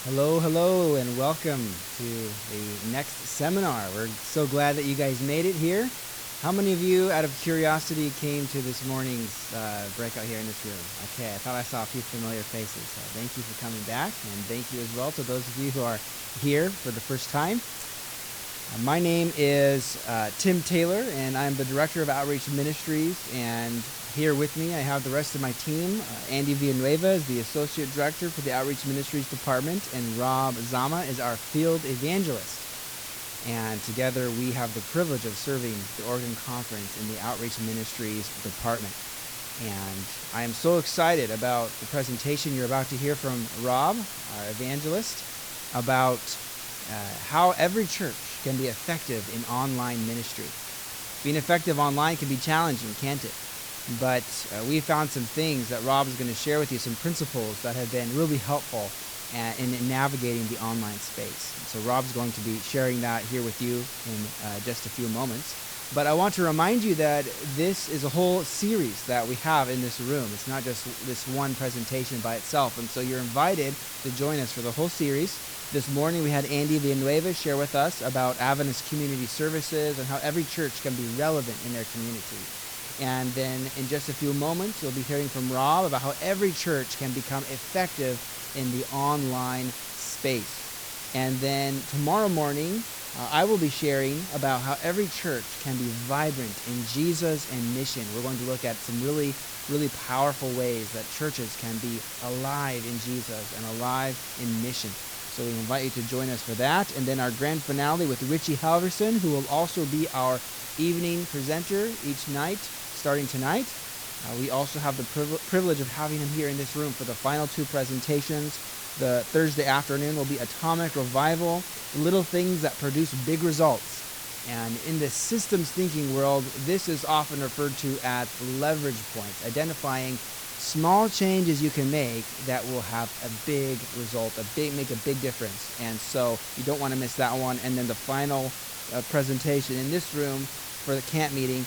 Hello, and welcome to the next seminar. We're so glad that you guys made it here. How many of you, out of curiosity, came to this morning's breakout here in this room? Okay, I thought I saw a few familiar faces, so thank you for coming back, and thank you as well to those of you who are here for the first time. My name is Tim Taylor, and I'm the Director of Outreach Ministries, and here with me I have the rest of my team. Andy Villanueva is the Associate Director for the Outreach Ministries Department, and Rob Zama is our Field Evangelist. And together we have the privilege of serving the Oregon Conference in the Outreach Ministries Department. And I am so excited about the presentation you're about to hear from Rob, our evangelist, about how every church can be effective in online ministry. Being effective online can be challenging, can't it? But we found some things that Rob is going to share with you, some principles that have been really helpful in navigating the online space. So Rob's going to be sharing that here with you in just a few moments. But I want to remind you that this is a whole series that we have in this room. It's not just this one presentation by itself. And so you're invited to join us for the whole series. This morning we had Andy Villanueva share with us about Adventist community services and how every church can be relevant in their community. And then in just a few moments you'll be hearing from Rob about how every church can become effective in the online space. And then tomorrow morning I will be sharing about how every church can be vibrant in Jesus and mission. We're going to look at some really powerful ways that churches can be alive in Jesus and alive in mission. So we invite you to join us for that. And then our grand finale with Richie Halverson, who will also be our evening presenter each night, starting tonight. We also have the privilege of having him here in this room for the final two presentations. The Thursday afternoon will be Atomic Revival, little things that produce big results. And in the systems thinking world, this is often referred to as leverage points, identifying small changes you can make that will have a big result, make a big difference. And so you don't want to miss that one. And then the final presentation in this room for the camp meeting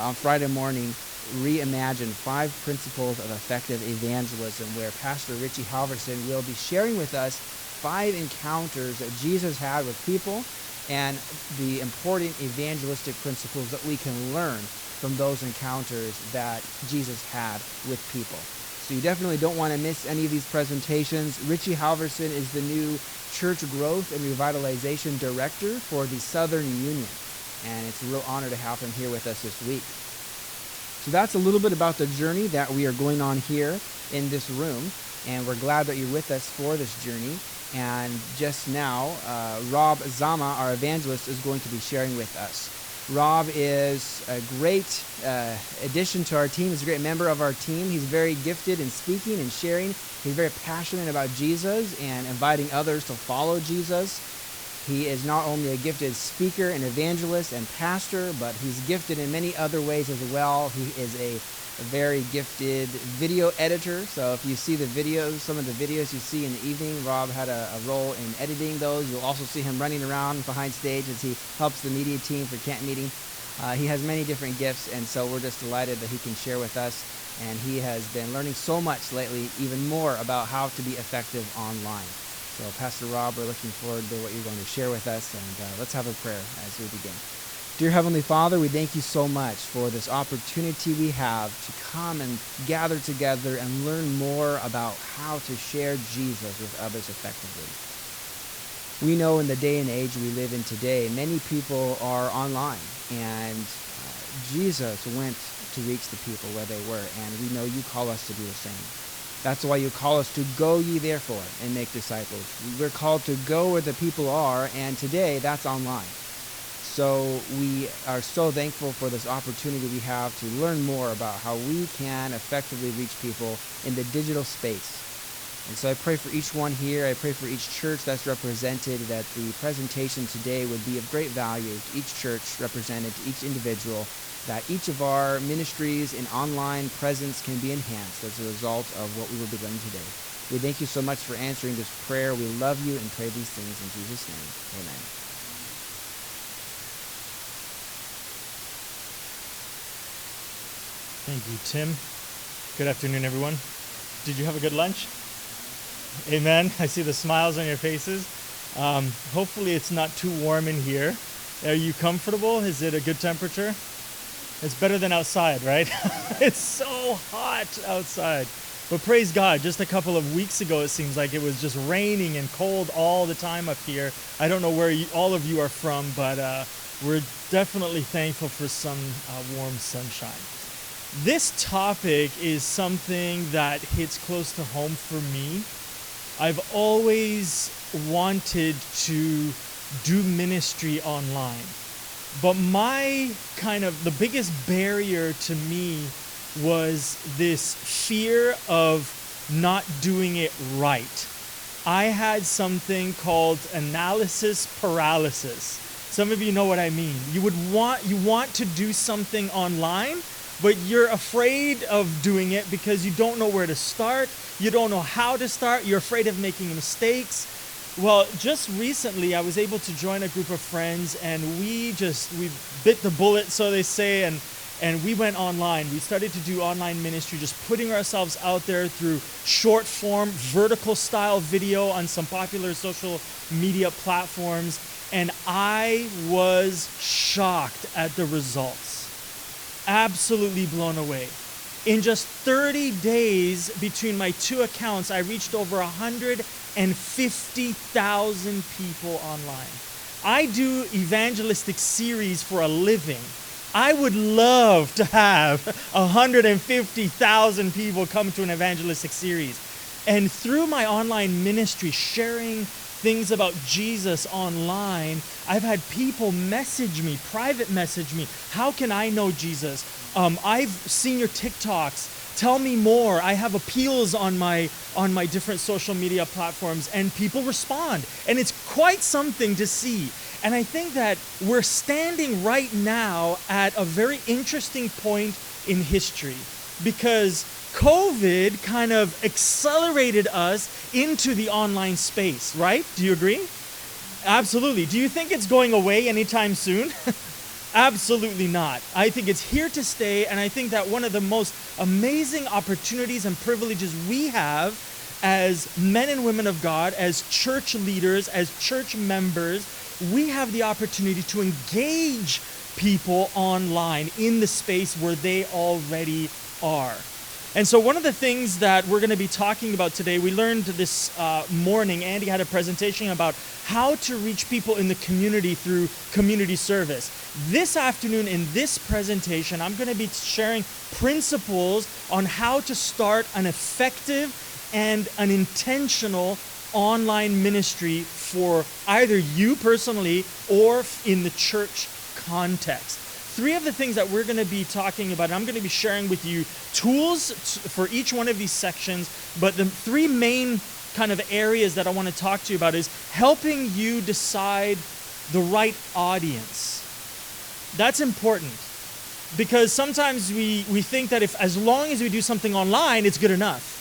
on Friday morning, Reimagine 5 Principles of Effective Evangelism, where Pastor Richie Halverson will be sharing with us 5 encounters that Jesus had with people and the important evangelistic principles that we can learn from those encounters that Jesus had with people. So you definitely don't want to miss any of these presentations. Richie Halverson is the new Church Growth and Revitalization Director for the Southern Union, and it's a real honor to have him here with us this week. So that's a little bit about the journey that we are going on here in this room, and we're glad that you're with us for this journey. And just now, Rob Zama, our evangelist, is going to be sharing with us. Rob is a great addition to our team. He's a great member of our team. He's very gifted in speaking and sharing. He's very passionate about Jesus and inviting others to follow Jesus. He is not only a gifted speaker and evangelist and pastor, but he's gifted in many other ways as well. He is a very gifted video editor. So if you see the videos, some of the videos you see in the evening, Rob had a role in editing those. You'll also see him running around behind stage as he helps the media team for camp meeting. He has many different gifts, and so we're just delighted that he can share with us. And he has been learning so much lately, even more about how to be effective online. So Pastor Rob, we're looking forward to what you're going to share with us, and let's have a prayer as we begin. Dear Heavenly Father, we thank you so much for this opportunity we have to come and gather together and learn more about how to share Jesus with others effectively. We know in the day and age we live in today, many people are online, and Jesus went to reach the people where they were, and we know you call us to do the same. That's why you call us to go ye therefore and make disciples. We're called to go where the people are, and today that's online. So we are so thankful for this opportunity we have to learn more about how we can effectively reach people in the digital space. And so I pray for each one here. I pray for each church that's represented, that the presentation today would be of great value to each church represented, to each individual, that each of our ministries and online presence can be enhanced as a result of what we will be learning today. We thank you so much for answering this prayer. We love you and pray these things in Jesus' name. Amen. Thank you, Tim. Good afternoon, everyone. Did you have a good lunch? Amen. I see the smiles on your faces. Hopefully it's not too warm in here. Are you comfortable? Is it a good temperature? It's better than outside, right? It's so hot outside. But praise God, just a couple of weeks ago, it seems like it was just raining and cold all the time up here. I don't know where all of you are from, but we're definitely thankful for some warm sunshine. This topic is something that hits close to home for me. I've always wanted to do ministry online. But the biggest barrier to me was this fear of not doing it right. I had something called analysis paralysis. Some of you know what I mean. You want to do something online, but you're afraid of doing it because you don't know where to start. You don't know how to start. You're afraid of making mistakes. Well, just recently I was able to join a group of friends, and we bit the bullet, so they say, and we went online. We started to do online ministry, just putting ourselves out there through short form, vertical style video on some popular social media platforms, and I was shocked at the results. Absolutely blown away. In just 30 days between my two accounts, I reached over 150,000 people online. I do evangelistic series for a living. I would love to have 150,000 people come to an evangelistic series. And through my online ministry, sharing things about Jesus online, I've had people private message me, how can I know Jesus? I've seen your TikToks. Tell me more. I have appeals on my different social media platforms, and people respond. And it's quite something to see. And I think that we're standing right now at a very interesting point in history, because COVID kind of accelerated us into the online space, right? Do you agree? Absolutely. Do you think it's going away anytime soon? Absolutely not. I think it's here to stay, and I think that one of the most amazing opportunities and privileges we have as men and women of God, as church leaders, as church members, we have the opportunity to engage people online in the space where they already are. And so one of the things that we're going to be talking about today, we learned this morning, Andy had a presentation about how to reach people in the community through community service. This afternoon in this presentation, I'm going to be sharing principles on how to start an effective and an intentional online ministry for either you personally or in the church context. Three of the things that we're going to be talking about, and I'm going to be sharing with you tools for each one of these sections, but the three main kind of areas that I want to talk to you about is helping you decide the right audience. That's important, because sometimes we think that as long as we do something online, it's good enough.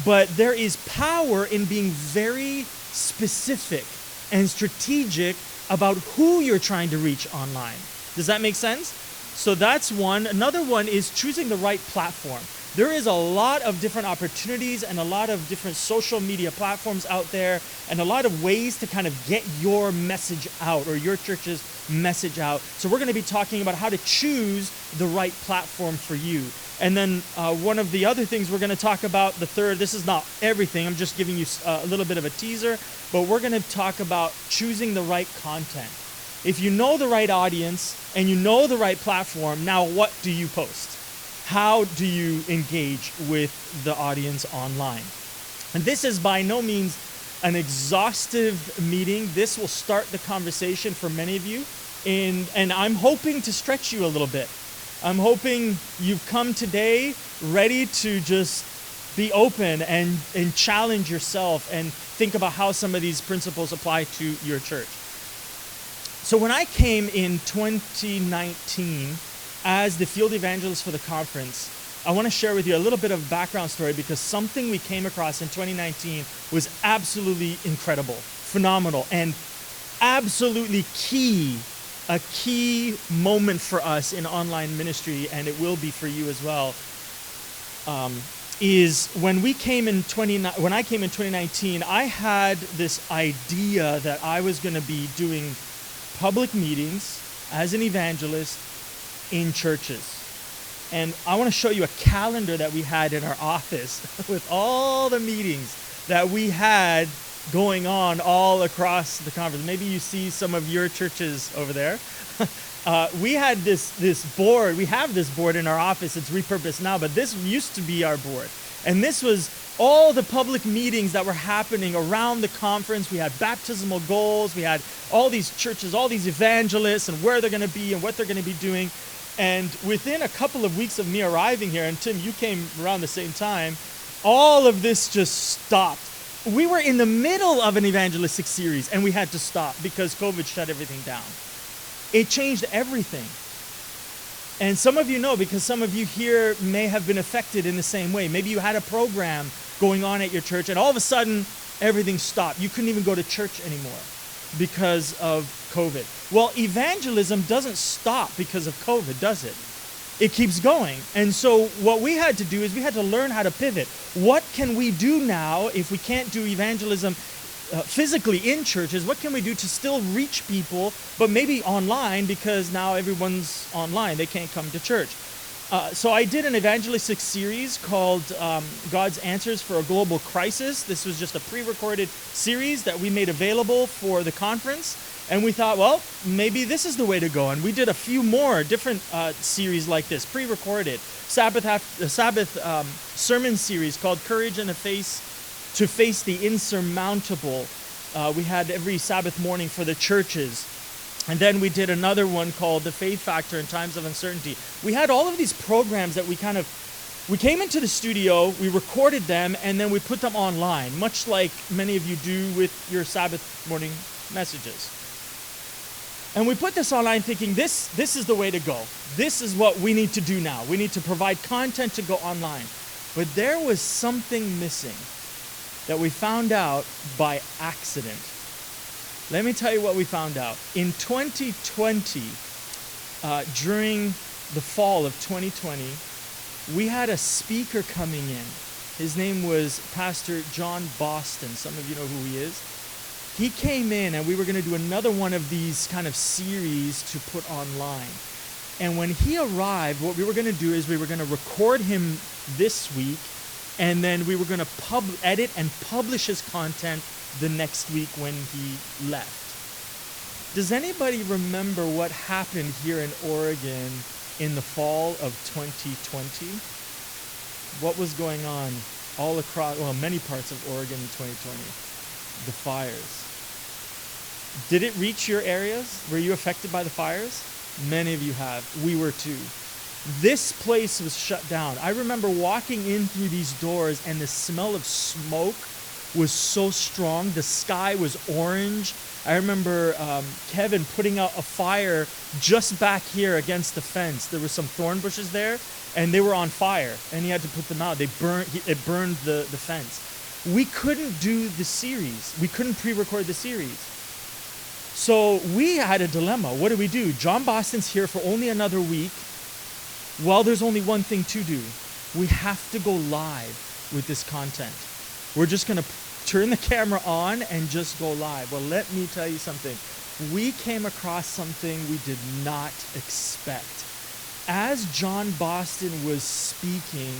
But there is power in being very specific and strategic about who you're trying to reach online. Does that make sense? So that's one. Another one is choosing the right platform. There is a lot of different opportunities and a lot of different social media platforms out there, and a lot of ways to kind of get your message out, or your church's message out. So we're going to be talking about how to choose the right platform for you. And then one of the other things we're going to talk about, the third, this is not everything, I'm just giving you a little bit of a teaser, but we're going to talk about choosing the right content. If you know the right audience and you know the right platform, now what do you post? How do you engage with the audience online? And this is by no means an exhaustive meeting. This will start the conversation for many of you, and I'm hoping to stretch you a little bit. I'm hoping you've come today ready to just be open and challenge yourself and think about how some of these principles apply to your church. So when I came in 2019 as the field evangelist for the conference, I want to share with you a little bit of background story, because something we came across in 2019 was absolutely incredible, phenomenal, and absolutely a key moment for us in online ministry, and it will be for you as well. is when I came in 2019, I had this idea that I was going to be doing public meetings as an evangelist in churches. And I want to show you a calendar that we had in our office with all the meetings that we had going on all across the conference. Maybe you see some of your churches over there. We had this board. We have this board in our office. It's repurposed now, but this used to be our board. And this was all the public meetings that were happening around the conference. We had baptismal goals. We had all these churches, all these evangelists, and where they're going to be and what they're going to be doing. And within a couple of weeks of me arriving here, and Tim, you came around the same time, all of this just stopped. We were in the middle of an evangelistic series, and we had to stop because COVID shut everything down. It changed everything. And some of you know, because some of you here may have been affected in the same way. Maybe you had a program going on at your church, and all of a sudden, everything stopped. You couldn't even go to church anymore because of COVID. Well, evangelism doesn't stop because of COVID, does it? It keeps going. And so what we had to do is we had to learn how to pivot. What can we do now if we can't do evangelism physically in churches? What can we do to still reach people, but maybe online, because now everyone's online. They can't come to church. So I did an evangelistic series called God's Answers for a Global Crisis. This was just a pre-recorded series that we made available for the conference. And we thought, well, maybe this is the way to go. And we did a few more different series like this, pre-recorded. Sabbath sermon series called Courage in the Face to Face the Insurmountable. We had every Sabbath morning for the churches. And then we did another one called The Faith Factor in Times of Uncertainty. We had all of these programs that we came into the studio, we recorded them, and then we put them online, much like many of you do with your Sabbath morning messages. And we put this online thinking, this is the way to go. This is what we need to do now. We need to provide content to go online. But there was something missing that we found out by accident. Let me tell you what we found out. In 2020, during the fall of 2020, we had a speaker coming in. His name was Pastor John Boston. Some of you know who he is. He came in, and we were going to do another one of these kind of series to put online. And when he arrived, what we were going to do is we were going to record him this week, and then we were going to edit and publish his content the next week when he left. Does anybody remember what happened here in Oregon in the fall of 2020? What was going on all across, many parts of Oregon in 2020? The fires. Did it reach your areas? Were you affected by the fires? Many of you have. We were too. This place was shut down. I remember walking in through these doors, and the smell of smoke was so strong. The sky was orange. I remember Kevin putting out a fire just back here against the fence. There were some thorn bushes there, and they were on fire, and he had to put them out. It burned the fence. We couldn't do the series. We couldn't pre-record the series. So we had a dilemma. What do? John Boston's here for only another week. Well, there's only one thing to do. We have to go live with this content. We're just going to turn the camera on and just go live. Well, let me tell you something. We came across something we did not expect. As John Boston was speaking,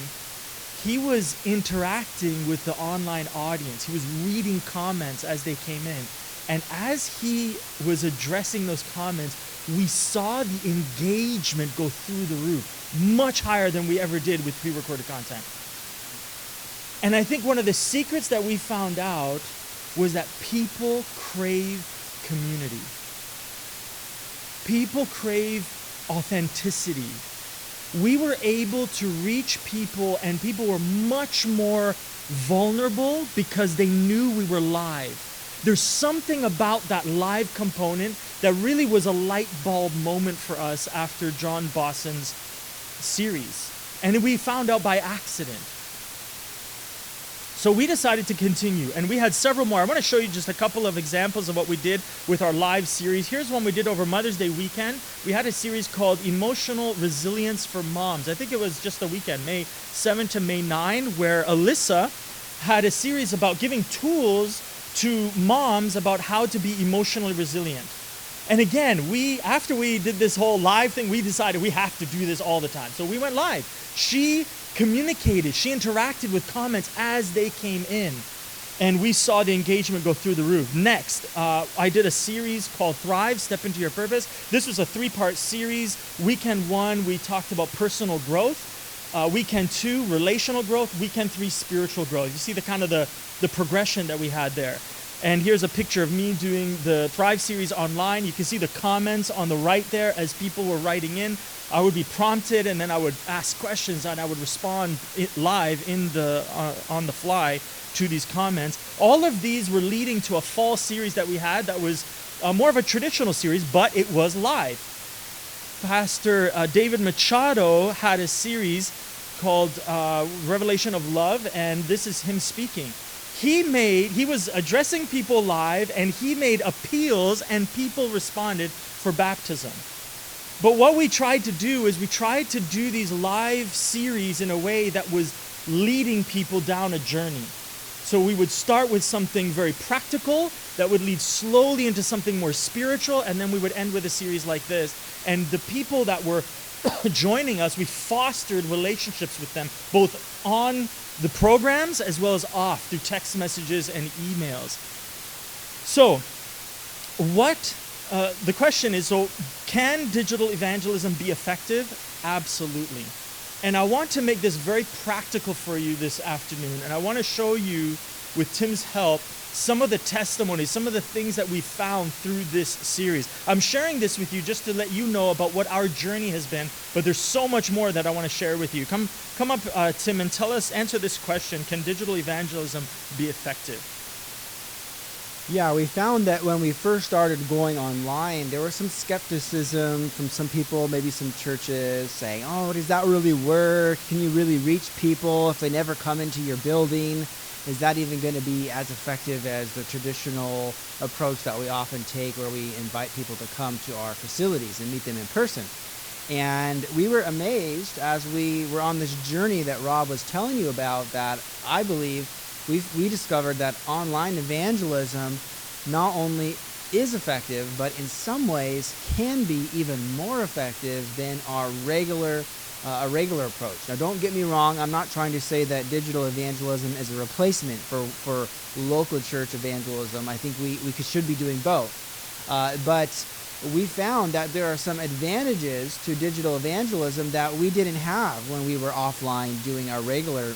he was interacting with the online audience. He was reading comments as they came in. And as he was addressing those comments, we saw the engagement go through the roof, much higher than we ever did with pre-recorded content. And I think one of the secrets that we found out was that people crave community. People crave authenticity. We were able to reach people, and people were much more vulnerable because they knew we were live. There's something about that live component that really was a light bulb moment for us after John Boston's series. And we found out by accident. So we decided to continue, and we had several more. I want to show you just a couple of examples of what we did with our live series. Here's one we did over Mother's Day weekend. We had a series called Emotional Resilience for Moms. I think it was just the weekend, May 7 to May 9, where Alyssa had a series about giving tools to moms about how to be emotionally resilient. And again, after we did this whole live thing, we decided we have to do this all the time. So we went live. She communicated, she interacted with comments as they came in. And we saw the engagement go through the roof. Next, I did a series called Thrive, Step Into Your Purpose. This was a 3-part series. Weekend 1, we talked about personal growth. Weekend 2, relational growth. Weekend 3, spiritual growth. You see the kind of the progression that we had there. And here's a picture of me doing the Thrive series online. You can see the comments on the right there as people were writing in. I would be prompted, and then I would ask questions, and I would respond live on the fly to these comments. All of these were leading to a fall series that we had that was more of a traditional series, but it was live. Pastor David Machado had a series called Revelation of Love, and this is him speaking. He was addressing people live, and he made appeals, and people responded for baptism. But what we tried to do is we tried to do these live series in a way that was leading people down a journey. So we would start with something very practical that would lead slowly into something more spiritual, and then we would end with a series like this. And the people that were joining us, we fostered relationships with them, both on the programs as well as off through text messages and emails. So the question is, so can digital evangelism be effective? Absolutely. And I want to make this very practical for you this afternoon. And I want to show you, with Tim's help, some of the testimonies, some of the things that we found through this series. I'm sharing this with you just to let you know about what our journey has been, but there's so much more that I want to share with you. Come up, Tim, and answer this question. Can digital evangelism be effective? Yeah, we found that when we first started going online, there was some skepticism from some people, maybe some churches, saying, oh, does that really work? Can you really reach people if they never come into your building? Is that even going to be as effective as the traditional approach that we often take, where we invite people to come to our facilities and meet them in person? And we were amazed as we were on this journey that Rob was telling you about, that I believe we discovered that online evangelism not only is effective, but in some ways can be even more effective than our regular approach. Now, don't get me wrong. I'm not trying to say that digital evangelism is a replacement for local church evangelism. I think we should be doing both. But we found that there are some advantages to digital evangelism that we didn't have when we were offline doing our regular,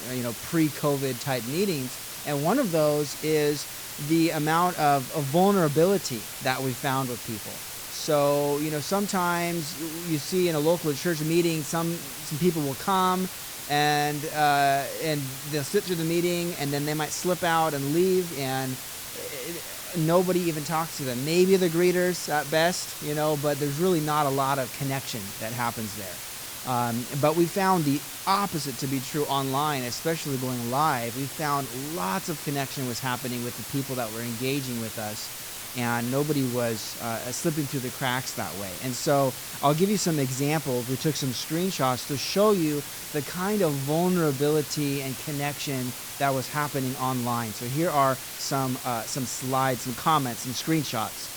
pre-COVID type meetings. And one of those is the amount of vulnerability that we found with people. So, sometimes you see in a local church meeting, some people will come and they'll sit through the meeting, and then they might slip out and leave, and nobody even talks to them. Maybe the greeters at best, but there's really not a lot of connection that happens there. But we found the opposite to be true online, especially going live. We found lots of connection was happening with the people that were engaging with us, and nobody was slipping through the cracks that way. And so I'll give you some examples. We took some screenshots to show you the kind of vulnerability and connection that was happening online. So here are some slides, some comments, some screenshots.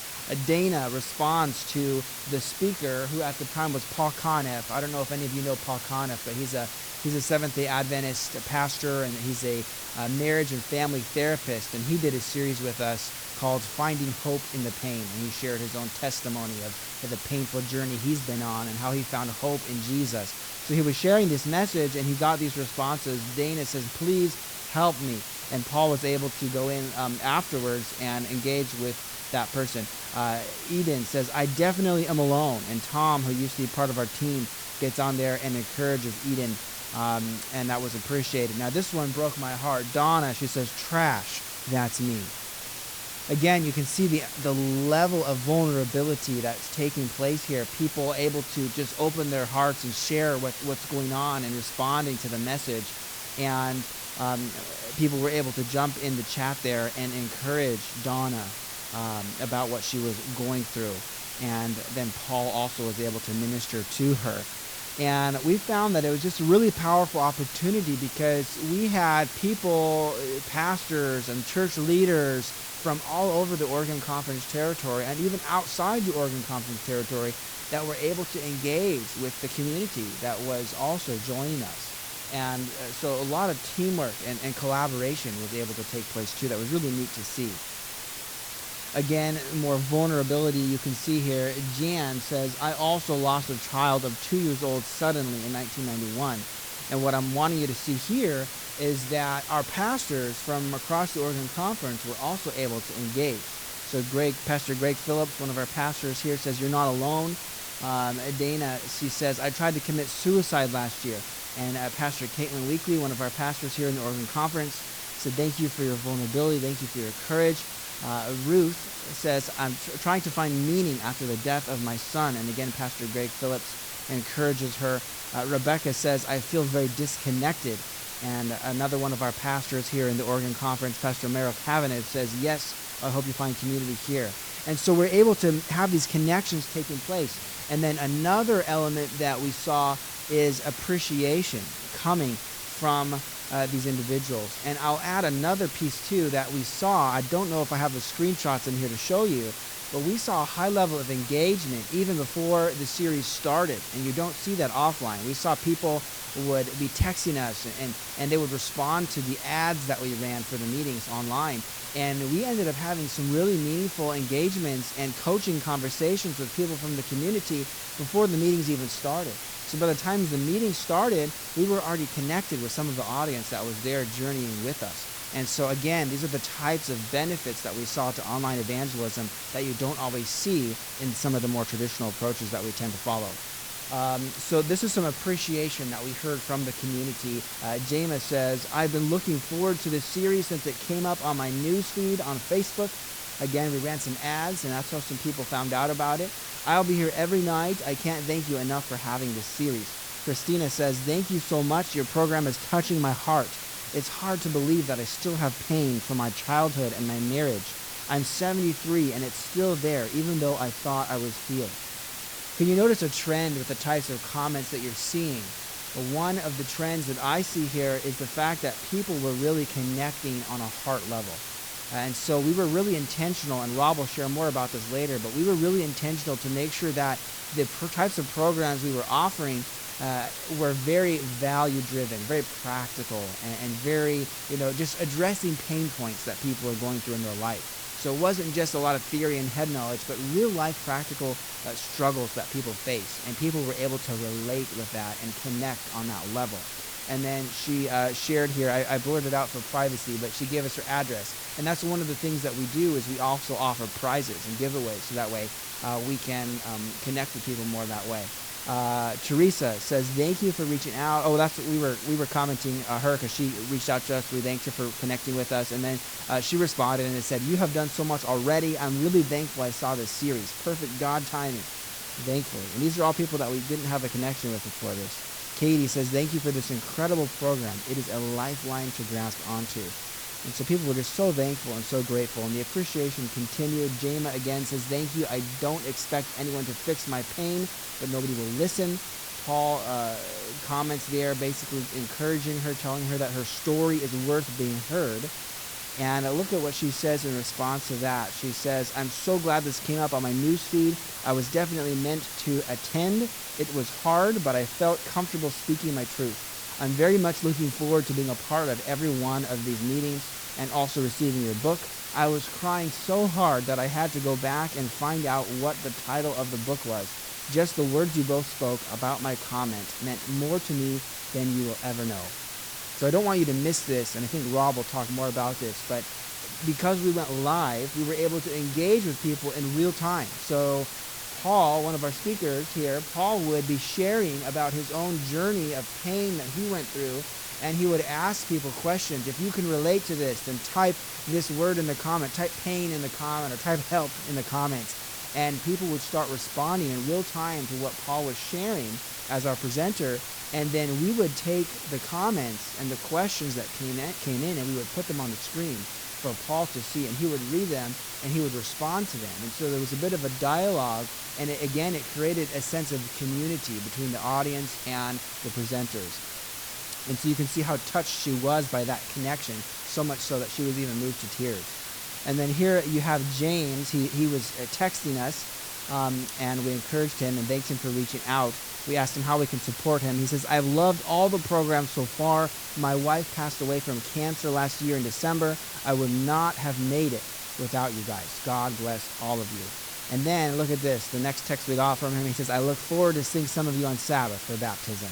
Dana responds to the speaker, who at the time was Paul Conniff. I don't know if any of you know Paul Conniff, but he's a Seventh-day Adventist pastor, and he's a marriage and family therapist, and he did a series with us called Finding Hope in the Pain, and he shared his own testimony of the painful journey he's been on and how he found hope in Jesus. So he was sharing this message, and he got these responses. Dana says, please help me. And Paul was able to go in afterwards and engage with that person. Eden says, I definitely am alone. And Tom, who used to be part of our team, gets on there and encourages Eden, and that was appreciated. Now, this one broke my heart. Donna, she says, trash, that's me. Again, you can see the level of vulnerability that's taking place here. People able to just open their hearts and share what's going on and responding to the message. And people were able to jump in the chat there and encourage Donna about what she was going through. And then Paul also was able to minister to her. And we found that it was just a really powerful opportunity because we had people, pastors and church leaders from all over the Oregon Conference territory and even outside the Oregon Conference territory that were able to engage with the community that was also joining us. And so a lot of teamwork and collaboration was able to take place too. That was really neat to see. Again, more vulnerability you can see here. Jan says, I also lost a child of 2 years old suddenly in 1991. And what I'm wanting you to see here is that our pastors from across the Oregon Conference were also able to engage. So Pastor Greg Phillips, one of our pastors here, says, you're not alone. Dana, she says, I tried to commit suicide last year. And Pastor Caitlin Weekly, one of our pastors here in the Oregon Conference, said, thank you for your vulnerability. Thank you for your courage. Ruth says, I'm trying to find meaning after the death of my son. And again, Pastor Greg Phillips encourages her. Rebecca says, I feel very disconnected. And another one of our pastors here in the Oregon Conference, Pastor Merrill Cavanagh, says, yes, I hope you find community here. And so we're able to have these connections taking place. And then another element that we saw is appreciation coming from these individuals. And I'll add another piece too that we saw. I don't know if I have the screenshots in here to show you, but we saw a high level of engagement even before the series started. And you don't see that offline. We saw people would be texting us and they would respond to the ads that we ran for the meetings online. And we ended up having some really meaningful engagements and coaching conversations with people from the community before the meetings even started. So by the time the meeting started, we were already connected with some of the audience that was there journeying with us. And so again, these are the types of benefits that we saw to online evangelism that you don't always see in some of the more traditional approaches that we tend to follow. So this is some appreciation that we heard from the community. Zama says, I've been looking forward to this series since it came up on my news feed on Facebook. Again, we ran some ads, and that's how some people found out about it. I'll be here every night. I can't thank you enough for having this series. Christina says, thank you so much. Your program is touching my heart. It's hard to believe that I still have pain from my childhood and my marriage. I'm 73, and it's still there, even though I thought I was healed. Can you notice a trend with the types of comments that you're seeing? One of the trends that I see here is the fact that people were really connecting on a heart level. And so we were really intentional, and Rob will share more about this later, but we were really intentional to make sure that the types of programs we were offering were very value-driven, very practical, and very, just addressing pain points that people are going through in their life. So it wasn't just a lot of theory and head knowledge, but real-life practical struggles that people face, and people were able to relate with that and connect on that level. And then she shared here, I blurred it out for privacy, but she gave us her address. And that's one of the things that we do is we also offer prizes and giveaways, so that way we can connect with people more that way. Teresa says, thank you for reaching out. Oh, that's what we were commenting her because she reached out to us. We thanked her for connecting with us. And then she responded and it said, you have done so much already. I'm really thankful I saw this series. Perfect God timing. Thankfully. And these are all people that we didn't have a connection with before this. Katie says, thank you for this incredible program. It is a lifeline to grasp onto. And so people were just so thankful and so grateful. And the appreciation continued. Jama again says, thank you. I don't expect anyone to fix my pain, but nobody will listen. Paul comments there, basically encouraging her, telling her that her story is worth being heard. And look at what she says in response to that. She says, I'm so glad this came up on my news feed. I was definitely meant to attend. It was hard, but I felt comfortable speaking my truth. I'm very much looking forward to being a part of every one of these meetings and also receiving your book. I was crying so hard that I had to go back and find out what the title of the book was. Just the words you both spoke about my comment meant more to me than you will ever know. So I don't want you to miss this, and I think Rob will talk more about this, but because we went live, we were able to engage with people in real time. So Paul, one of our speakers here, Paul would be sharing about his own journey of pain that he went through, and he would ask people questions. If you can relate to this, then type this word in the comment, type pain in the comment, or type help in the comments. And people would start responding in real time to what Paul was sharing as our presenter, And then we would take the comments and the questions that came in, and we would put them on the screen for Paul to see, and he would read them, and he would respond to them. And so there was a bit of a dialogue, and it created a sense of community between the audience and the presenters. And so you can see how touched she was by that connection, so much so that she was even moved to tears. And then here you have James. He was texting us, and we encouraged him and thanked him for reaching out. We asked him how we can support him. He says, "I've loved all the programs so far. My wife passed away from cancer last year in December. I would not have made it without you guys. God bless all of you." And then look at this. The next text we got from him, he says, "I look forward to seeing some of you on Sabbath for baptism."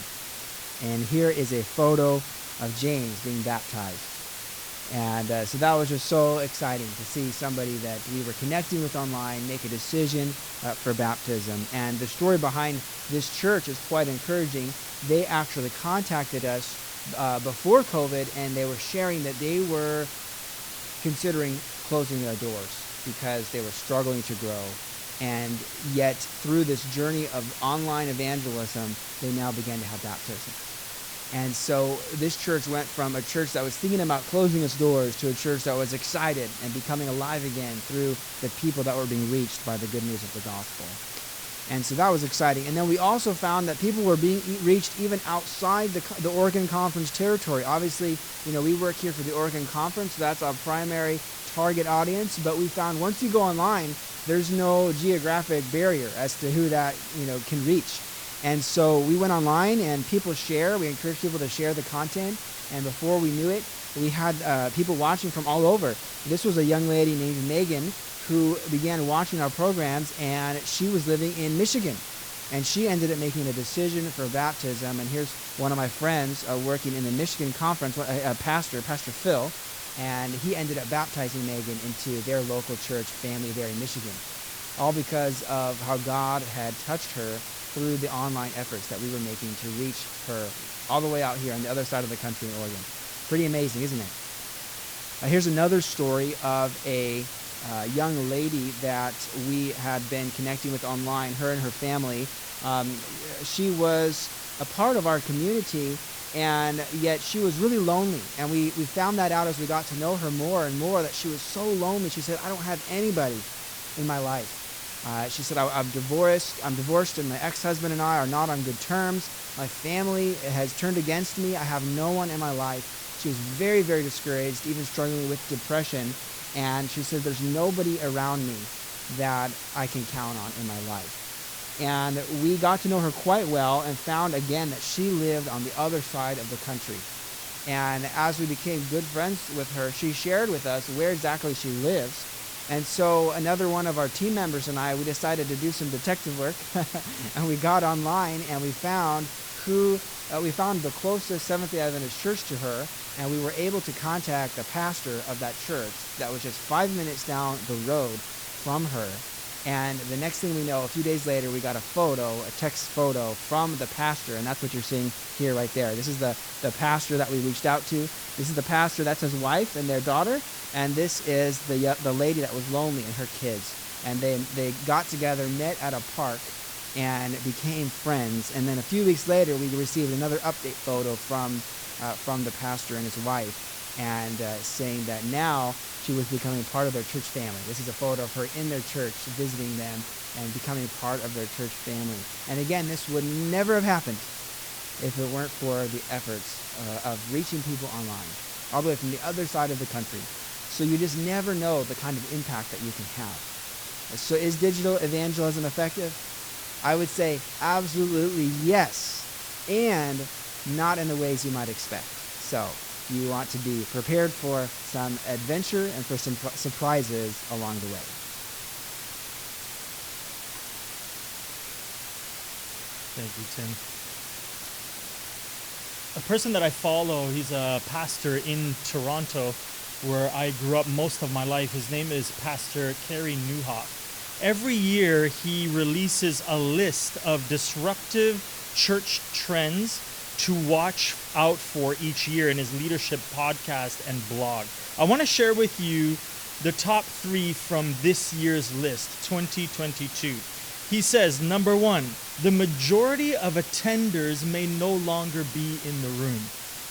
And here is a photo of James being baptized. And so that was just so exciting to see somebody that we were connecting with online make a decision for baptism. And the story behind this church is quite encouraging. They actually contacted us before COVID, and they were sharing that they were considering closing their doors because they were struggling to grow. And yet, through this journey of online evangelism, they now began to have baptism. And so this church went from a church that was thinking about closing its doors to a church that was excited and becoming alive again through the people that were being reached by the good news of the gospel. And so that was exciting. And then we also found that people were being reached even outside the Oregon Conference territory. Obviously, we work here for the Oregon Conference, so that's our primary target audience. But we found once you go online, there's no geographic barrier as to who that can reach. And so we went online, and we encouraged people to share the content, and before we knew it, we had people watching from all over. This was a young lady named Megan who began watching our programs, and she was living in Michigan, and she ended up making a decision for baptism. And here's one of my friends working in the Michigan conference, a pastor, Pastor Phil, and he ended up baptizing Megan into their local church family there in Michigan, all because of how God had touched her through the online efforts that we were making to reach her all the way out here on the other side of the country in Oregon. Pretty amazing, isn't it? Here's another story of a young lady that we had been connecting with online, her and her family. She was a part of our community, and yet she was really lonely. And we found that out as we got to know her more and more, that she was so lonely. She said, "I don't have anybody in my life." She said, I'm divorced, and my ex-husband and I are not on good terms. My family has turned against me. I have no one in my life. She was very, very discouraged, even struggling with depression. And she said, there's nobody around me that I can count on in my life. And we got to know her quite well and found again that she lived on the other side of the country. And as we became good friends with her, she shared with us where exactly she lives. And so another one of our team members and I, we decided to do some detective work, and we got online and we found the closest Seventh-day Adventist church to her, and we were able to contact the pastor of that church that was just 5 minutes down the road from her. And the next thing we know, a few days later, we got a text photo from the pastor, and that's what you're seeing here right there. This is the pastor that we reached out to. This is the pastor, that's his wife and their daughter, and this is the lady that was lonely and her kids. And they got together, met at a park, and became friends. And then a few weeks later, we received another update photo from the pastor and his wife, and saying that now she was becoming part of their church family. This is a photo of her in their church, visiting them and becoming part of their church family. And again, this would never have happened if it weren't for the efforts of reaching people online, all the way from the other side of the country. So you just never know the kind of impact that you can have. So is digital evangelism effective? I would say absolutely yes, and not in the ways you might expect. So you want to be prepared for some adventure and for some surprises along the way. Thank you, Tim. A person that I follow, he's a pastor in Toronto, where I grew up most of my life. His name is Pastor Kerry Newhoff. Every year, he releases a list of disruptive church trends to watch out for each year in his leadership podcast and blog. I want to share with you the top 3 from this year's list, 2022. He says, number one, the majority of attenders may no longer be in the room.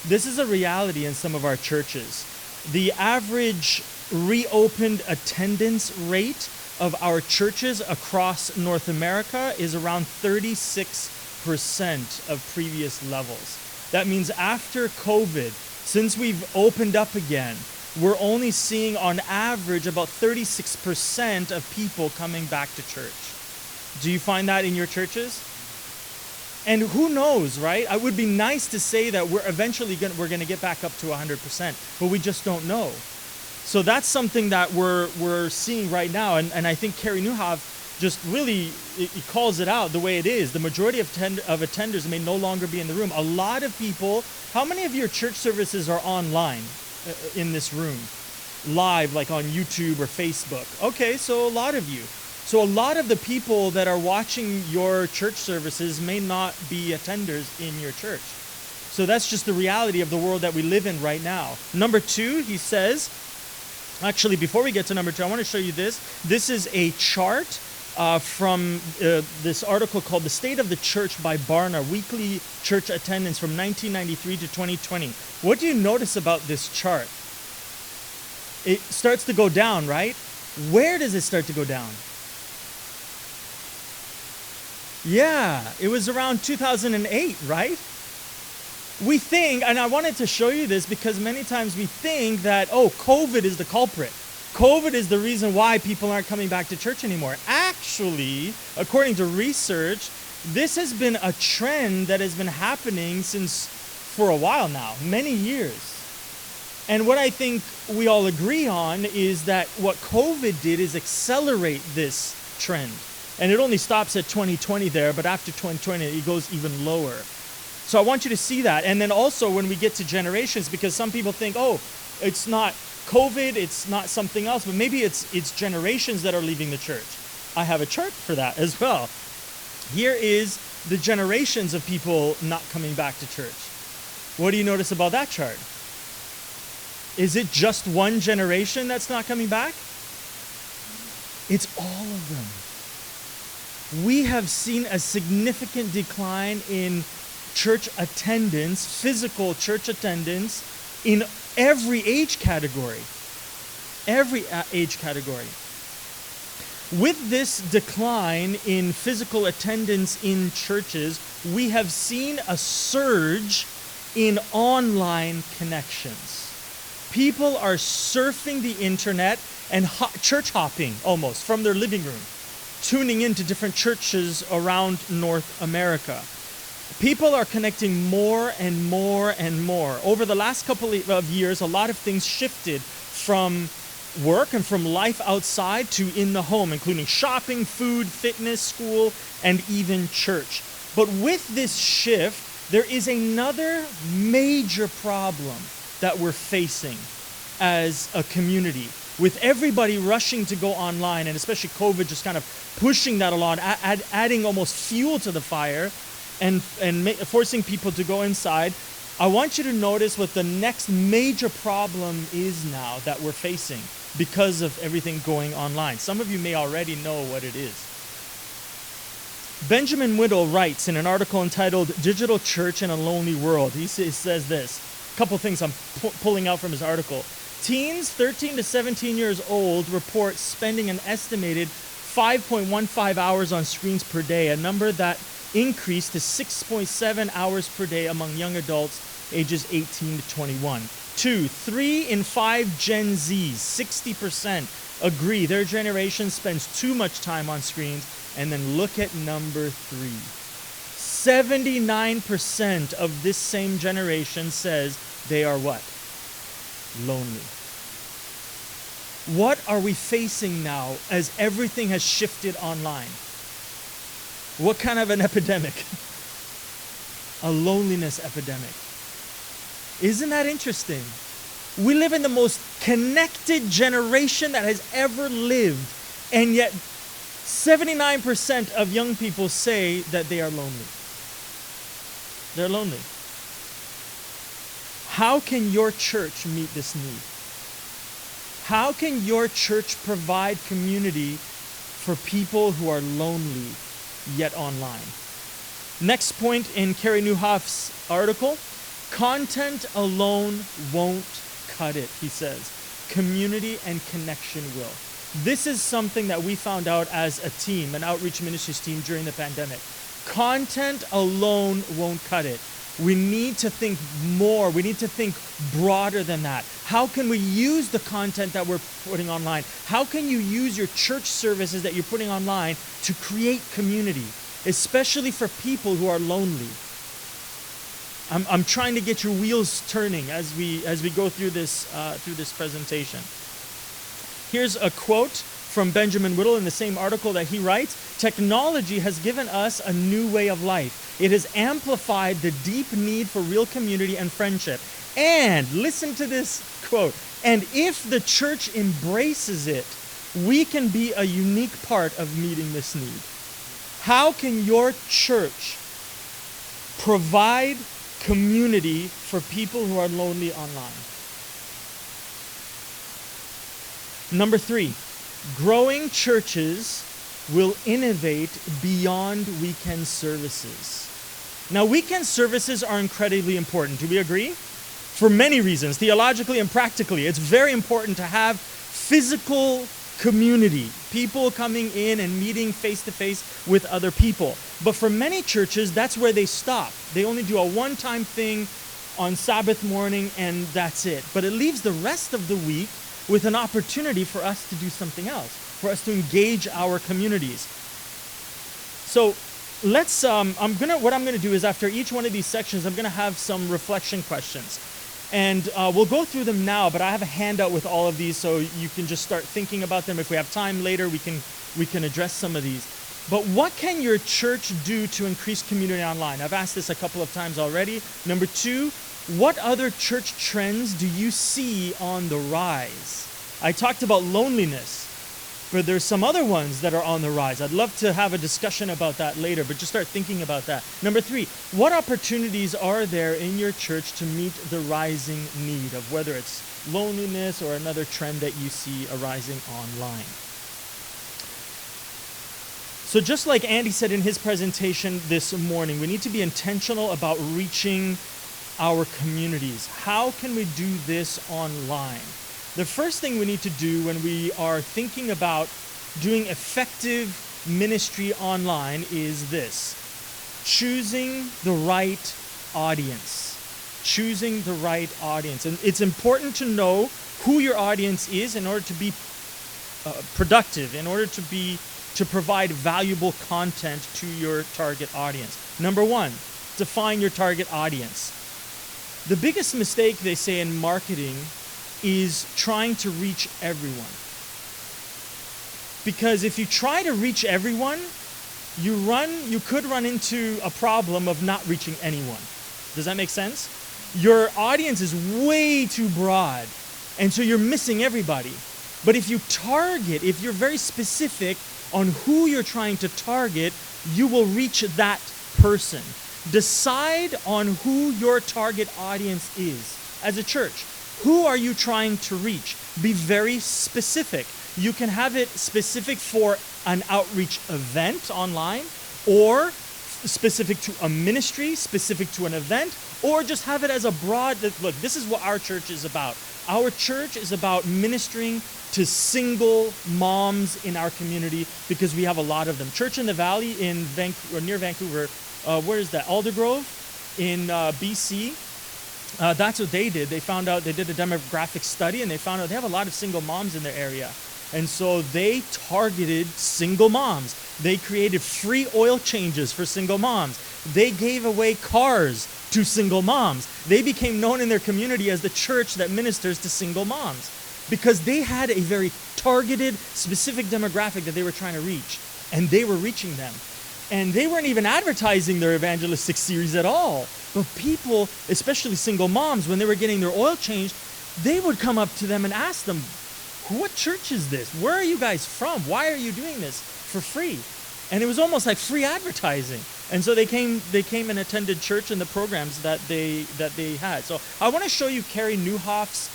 This is a reality in some of our churches. The average reopened attendance rate of our churches across North America is around 36% of previous levels. That means after COVID, since we've opened up again, we're only seeing on average about 36% of people coming back to church. Do you find that in your churches? And who knows, right? It would be nice to say that we're eventually going to get back up to 100%, but we just don't know. So that's something that we're seeing right now, and I think Carrie Newhoff just really it calls it out the way it is. The majority of attenders may no longer be in the room. A lot of people. How many of your church services are online in this room, live, like on YouTube or Facebook? Okay, so a lot of you. So a lot of the people that are watching your church services may not be attenders in your church. So that's just the reality of the world that we live in right now. Number two, he says, actually, before we get to number two, I want to show you this. This is a chart from this article called The State of the Church by Barna, weekly church attendance from 1993 to 2020. What do you notice about this chart? It starts to go down, right? Where does it start to go down? Yeah, it was around 2008, right? We think, and I wanted to show you this because many times we think that, COVID is the culprit. COVID is the reason why people aren't coming back to church anymore. Actually, according to research, this has been a trend that has been happening for a while now, many years. And what I think we all agree on is that what COVID did is accelerate this trend. And it only stops at 2020 there, but after 2020, it goes even lower. So I want you to see that. And then also when we get to generations, because some people think, it's not COVID, it's not something else, but maybe it's generations that are leaving the church. I have a chart for that as well. Here is the generations of people not coming back to church. What do you notice about that chart? Is it just one generation that's not coming back? It's all of them. We have seen a significant decline in church attendance, physical church attendance, in every age category. Every age category. With this decline in physical attendance in churches, we have seen a surge in online connections. People are surfing the internet and church hopping almost from their living room, tuning into different churches around North America. People are connecting more and more and more. Over the last couple of years, a lot of things shifted from work and from life outside to in the home, including shopping, food, fitness, school, and even church. But with this shift, there is another major problem that we're facing as a community. With everybody rushing to go online, and especially COVID just kind of pushing that along, adding almost fuel to the fire, and forcing people to go inside, I want you to notice what the next major problem is now that we're facing because of everything going online. Some of you may already know what it is. Benjamin Whittle writes in an article entitled Digital Church in a Lonely World. He says this, a couple things I'm pulling out from his article. Teens 13 to 17 years old report spending an estimated 5.15 hours on screens per day, a number that increased to 6.7 hours per day among young adults ages 18 to 21. 3 in 5 Gen Zs, 60%, agree their generation spends too much time on screens. And then look at number 3. 79% of this same generation says they are what? Lonely. What are we facing now as everything has shifted online? What kind of an epidemic? A loneliness epidemic. Isn't that interesting? We live in the most connected generation that has ever lived, and yet 79% of young people say that they are lonely. They're lonely. How can your church meet this need? How can your church provide community for people who are lonely yet online. Next point in Carey Nieuwhof's article, content alone won't cut it, he says. Community and connection will. This is something that we found out as a team, an outreach ministries team during the pandemic. Content alone won't cut it. We need to think more. We need to think broader than that. How can we use the content that we're putting online? How can you use your church services that you're putting online to create community, especially for people who are lonely? I'm trying to get your wheels turning as we go through this presentation. Here's a quote from Benjamin Whittle in the same article that he writes. Technology has given us a new way of life. It has amplified the deep need for real community and friendship. And listen to this quote. And if the church embraces it, we can be a unique part of meeting this need. How can your church provide community for people who are lonely online? Number 3, growing churches will innovate beyond weekend services. Now, weekend services are incredibly important. Do we agree? For many reasons, theologically and practically. It's very important to have physical community, people coming in and meeting face-to-face with other people. But for many churches, that's where they stop. They only do a one-time thing on Sabbath morning, and that's it. But it leaves the rest of the week with an opportunity for us to do something else, for us to engage our communities. So let's, what I'm gonna do is after each one of these sections, I'm gonna have some reflection questions. And we'll go through them now, but I have a handout with all of these so you can just start thinking about them. If we have time later, we can address some of these. But what can your church do to increase community online? I've asked this a couple of times already. Number 2, what other church trends do you see on the rise? I talked about loneliness, but there's some other ones that are on the rise. I'd love to have a discussion about that later, but just start thinking about that. Number 3, what opportunities are there in your church to meet the rising need of whether it's loneliness or another trend that you see arising online? So just like Andy said in his presentation this morning, we need to be intentional about reaching our communities. How can we do this online? The first thing we need to do when we are thinking about doing effective ministry online is this: choosing the right audience. Choosing the right audience. And it's important to know who your audience is in order to be productive, in order to provide valuable content to your target audience. Number 1, define your target audience. The biggest mistake, they say, in marketing is trying to reach everyone. Because if you try to reach everyone, you could run into a problem of not reaching anyone. Does that make sense? Your audience is way too broad, and so you're missing everybody. But if you're very specific on who you're trying to target, you will reach that person. Decide on who your target audience is as a church. Who are you trying to reach? Be very specific. You can have it specific for an outreach event online, or specific to a ministry, specific to an event, or just have it as a broad, look, this is what our church is about. Our church is about ministering to single moms in our community because we have a lot of them. Church in the Valley near Vancouver, where is that? Aldergrove in BC. That's what they did. They found out, they did a demographic study, and they found out they have a lot of single moms in their area. And so they targeted single moms. They created free oil changes for single moms. They gave away cars to single moms. They became known in their community as the church that ministers to single moms because they had a very targeted, specific demographic that they were trying to reach, and they were reaching them. And they weren't even advertising their evangelistic series at all. But people, especially single moms, when they were getting their oil changed, they would come up to them and ask them, what church is this? Where are you guys from? Why are you doing this for free? And it was almost like free advertising. And so they came and attended church and the programs that they had. So I want to show you Carey Nieuwhof's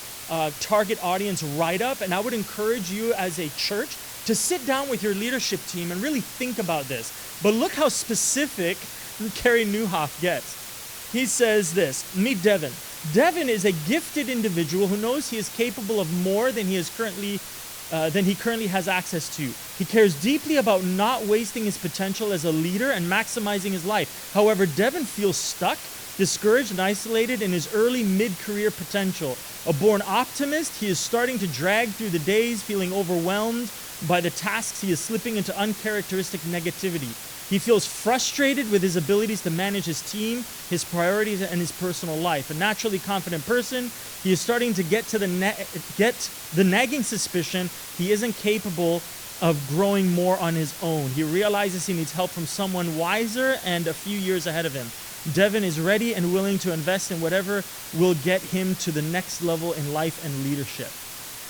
target audience write-up, and I would encourage you as a church to sit down with your leadership team and really think about this. But look how specific Carey Nieuwhof gets. He says this, meet Devin. Devin is a gifted individual who knows he is capable of more than he currently has access to. He cares deeply about not wasting his potential as a leader and maximizing his life. However, Devin feels stuck, discouraged, and isolated in his early mid-career potential. A born optimist, he is starting to drag through the days, feeling overwhelmed by the tasks. He is slipping into uncharacteristic negativity. He feels frustrated with his abilities to manage his team, his priorities, and his personal life. A naturally confident person, he is starting to get the nagging suspicion he isn't capable of growing more on his own. He realizes he needs help from someone wiser and a few years ahead of him. Devin is ready and willing to invest in whatever will get him to the next level in life and leadership.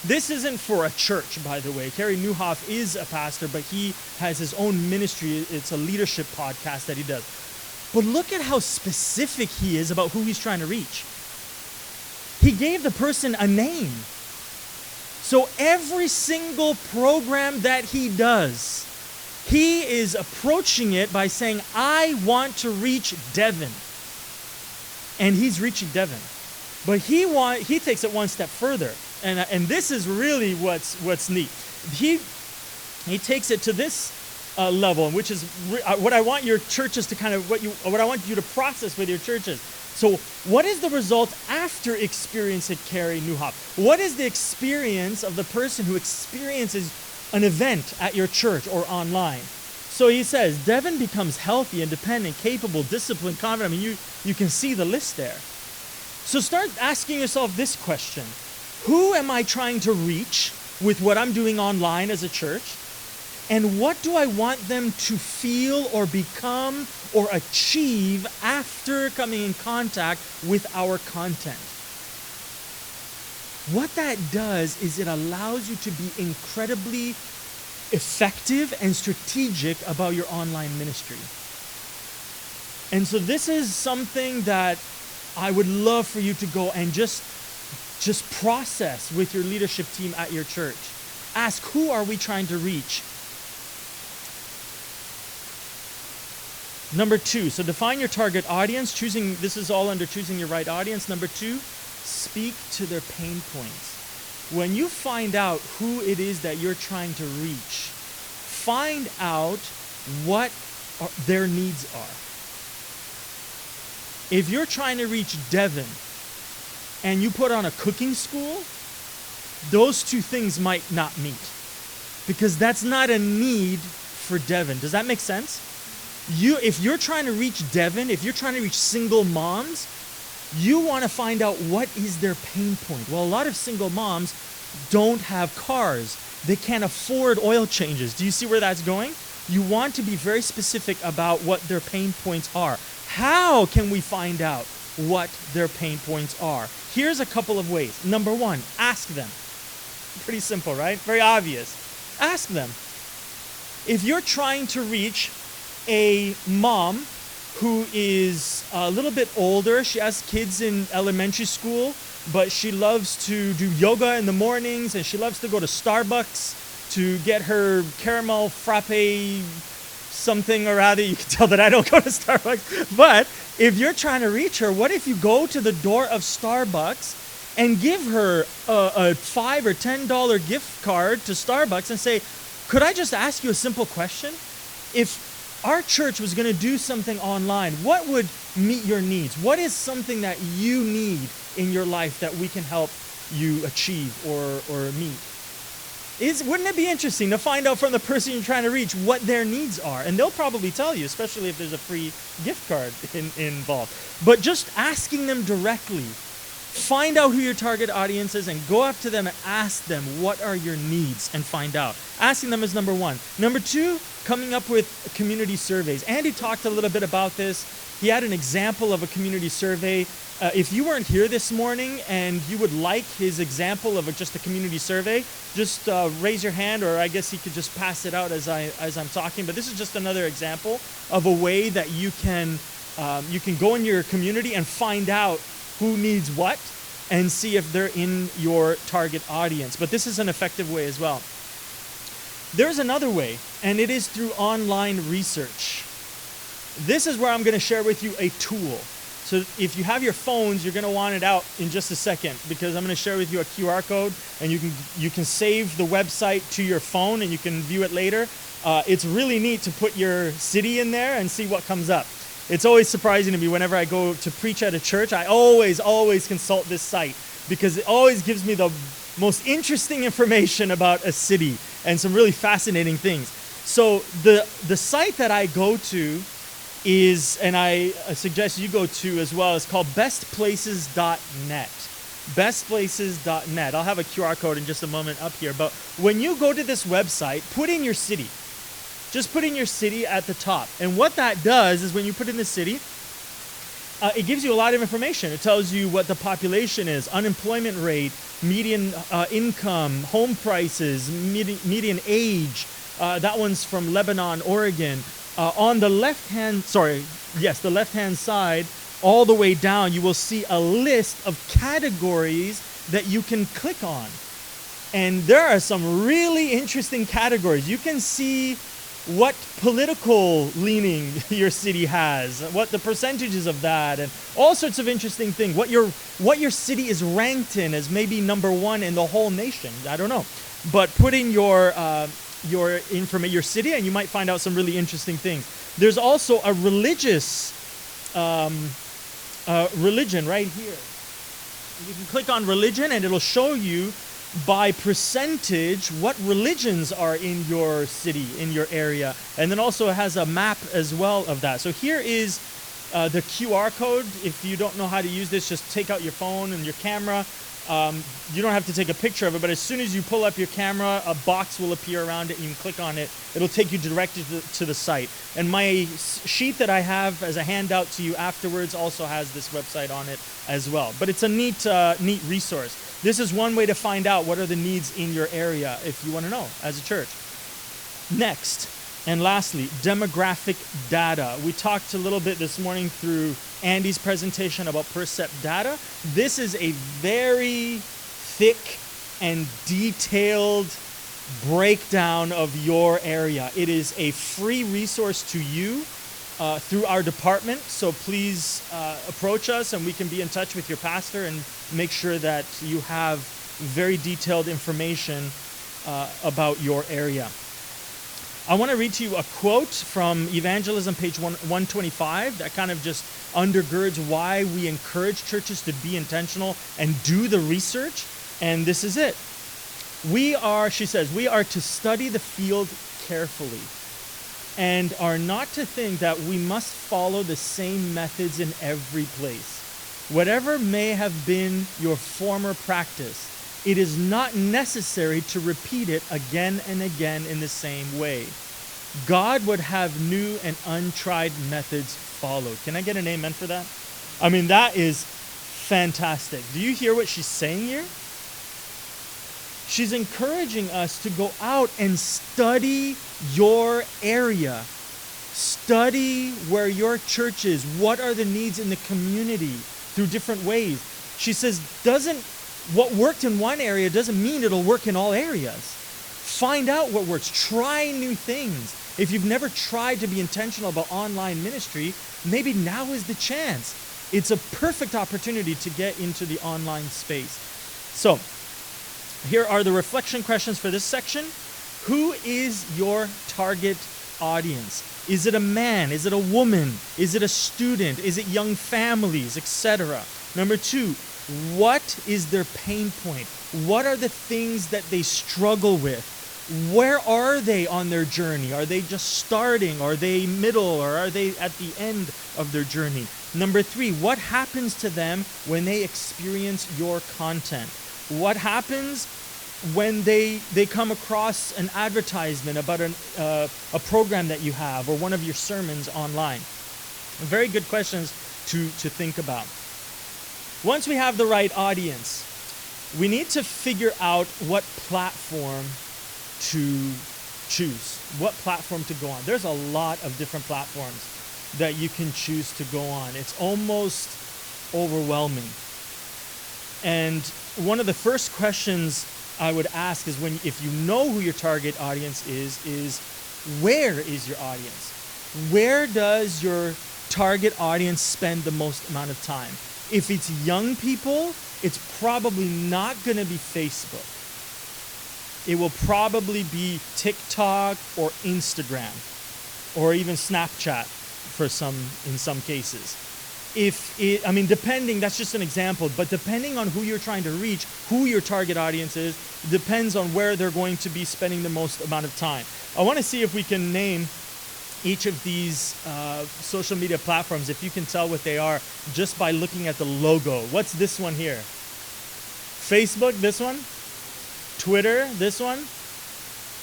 This isn't for a church, by the way. Carey Nieuwhof is a pastor, but he has his own ministry. It's a leadership podcast that he does. But look at how specific he is about who he's trying to reach. He gave the person a name. So every single program that he does, he is approaching it by saying, I want to reach Devin. And he's reaching Devin. But he takes it one step further. And this is really what's neat. He takes it to this level, which is what I want your churches to what I want you to process with your churches. So what is the result after experiencing Carey Nieuwhof? What is the experience of the person who experiences an event at your church or online? So he says, Devin becomes healthy, independent, capable, disciplined, confident. I mean, you can see the list there. So start asking yourself this question. Who am I trying to reach with what I'm doing online as a church? And what do I want them to feel or become or achieve after coming in contact with our content? What that does is it allows you to be incredibly effective and strategic about your online ministry. And so this is something that I would love for you to go and just process with your leadership team at your church. Ask, who are we trying to reach? Number 2, so define your target audience. This is all under choosing your right audience. Number 2, speak to their pain points. When you find out who it is that you're trying to reach, find out what their needs are. If you're trying to reach Devin and you put on a cooking school, those two things might not meet because that's not a need for Devin. Does that make sense? If you're trying to reach Devin, if you're trying to reach single moms, you want to find out what is their pain point. Well, a lot of single moms don't have cars. They can't afford oil changes. Do you see where that's going? You want to be very specific about what their pain points are. How can we find out what their pain points are? Here's a couple of ways. Number 1, ask them. Pretty simple, right? Very obvious. Ask them. If you're trying to reach a mom who is a little bit older, she has kids in elementary school, but she loves to do yoga in the mornings and she loves to go to Starbucks to get her caramel frappe something or other. You can tell that I don't go to Starbucks. But if you're trying to reach her, what if you go to the door of Starbucks and give her a $5 or $10 gift card to Starbucks and say, could I just ask you a simple question? If our church was going to do something online, what would meet your needs? What is something that you need in your life that we can help you achieve or meet? Wouldn't it be interesting to find out from the person you're trying to reach what their needs are? And they'll probably tell you, especially if there's a free gift card involved. But just asking them directly, find out who your target audience is and go up to them and ask them, what are your needs, and find out. Asking them is number 1. Number 2, coming up with community surveys. Andy talked a little bit about this. He had an example of a community survey. If you weren't here this morning and you would like his example of just a community survey, just raise your hand, or I guess he could just pass it out as I'm talking. But this is just another example of a way that you can go in your community and find out who needs what and see if they're in your target audience. But this is an effective way as well. There's another way, and it is through online research. This is where I'm going to share with you a tool. So if you have your phones, you're going to want it out in just a second, because I'm going to share with you a QR code, and you can save the website to your phone and you can view it later. It's really neat to put your city in there and see what comes up. It's always surprising to me whenever I go to preach at a church. I always consult this site, because it always gives me the most interesting information about a city and some really fascinating things. So the site that I go to is, and I suggest you go to as well, is called bestplaces.net. Bestplaces.net. I'll have a QR code in just a moment up here. But when you go to this website, put in your city. Just put in your city at the top. And what that does is when you put in the city, it gives you a lot of information. It tells you what the population is, unemployment rate, median income, home prices, median age. That one's from Lebanon, Oregon. On the left-hand side, all the way down, you will see a list of categories that you can click on. And there are some really interesting categories. You can see what political leaning your city has, what the percentages of that, and all sorts of interesting things. What your city is ranked in as maybe number one in the whole nation. I don't know. But put in your city, and you might find out some really interesting things. There's also a religious religion right here. You can click on religion, and it'll show you by percentage what religions are in your city, in your area. And then also it has a map as well of that. So here is the QR code. If you don't know how to use this, just take out your phone and your camera. You don't have to take a picture of it, but as soon as you pull up your camera, a box will appear around it, and you can click on it. It'll take you directly to the site. And my sheet that I have as a handout to you afterwards also has this website on it as well. But it's a neat resource. This is one way to find out what are the needs in your area if you want to know as a church. Next, and lastly, demographic data. We talked a little bit this morning through Andy's presentation about Percept data. This is a very thick and detailed breakdown of your area. It is a free resource to you through our department, so please approach us and we can be in touch with your pastor and make sure that you have very detailed information about your area. I want to read to you a quote from Evangelism, page 125, that kind of just undergirds why we encourage churches to be intentional and do the research. And this is it. She says, we are to study the field carefully and are not to think that we must follow the same methods in every place. Whatever may have been your former practice, it is not necessary to repeat it again and again in the same way. God would have new and untried methods followed. Can I get an amen for that? I mean, that is fantastic. Do you hear what she's saying here? She's encouraging us to go out and study your area. Study where your church is. What are the needs in the community through different ways? She says, what worked in one area doesn't mean it'll work in all areas. Find out what works. Try new things. If you've never tried to be intentional about online ministry, maybe now is the chance. It's a perfect opportunity to get into the online space. So, here are the reflection questions for this section. Who is your target audience? Is it a man? Is it a woman? Is it a student? Is it young families, etc.? Number 2, what is their pain point? What are the things that they struggle with? Where are they on their journey? Are they just starting? Are they middle? Or are they at the end of their journey? Number 3, what happens to them when they experience your content? What happens when they come across an advertisement about a program that you have or one of your sermons online? Very good questions to think about. Once we have the right audience, we need to figure out what platform to choose, what platform to go on. There's a lot of different platforms that you can choose to go on. It's almost overwhelming. And one of the first questions I would ask is if you know who your target audience is where is your audience? Where does your target audience spend the most amount of time? If it's young people, it's probably not going to be Facebook. It will probably be TikTok or Instagram or even Snapchat in some cases. Depending, that's just an example, but depending on who you're trying to reach, who your target audience is, depends on where they're going to be spending the most amount of time. I want to see if we can name each of these social media platforms, if you can tell what they are just by looking at the logo. What's this one here? Facebook, this one? Twitter, this one?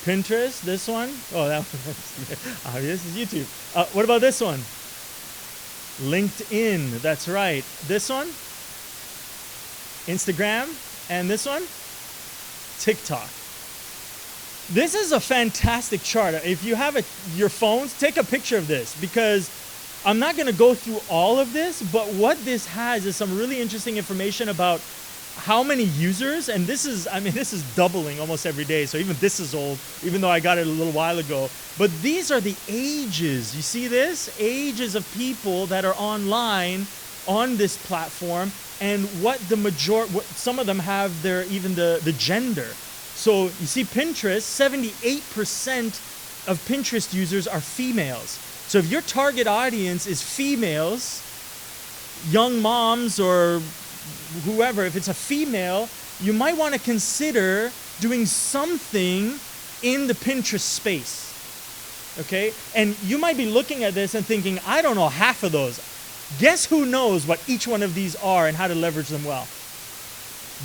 Pinterest, this one? Oh, that one. This is YouTube. What about this one? LinkedIn, that's right. This one? Instagram. And this one? TikTok. This is a fantastic chart. If you have your phones, take a picture of this, because I'm not going to go through all of this, but what this has is some really interesting information about how many users, and this is doubling almost every day. So even this is old, even though I got it a little while ago. But these are the ages. You see this? Ages of people that are online on this platform, and some of them have the gender. So you see Pinterest, 78% of Pinterest users are females. So if your target audience is females, young moms or whoever, if it's a female, you might want to consider doing something in the Pinterest space. Okay? And you might be looking at this and thinking, I don't know half of those. Guess who knows what each one of these are and how to leverage them well?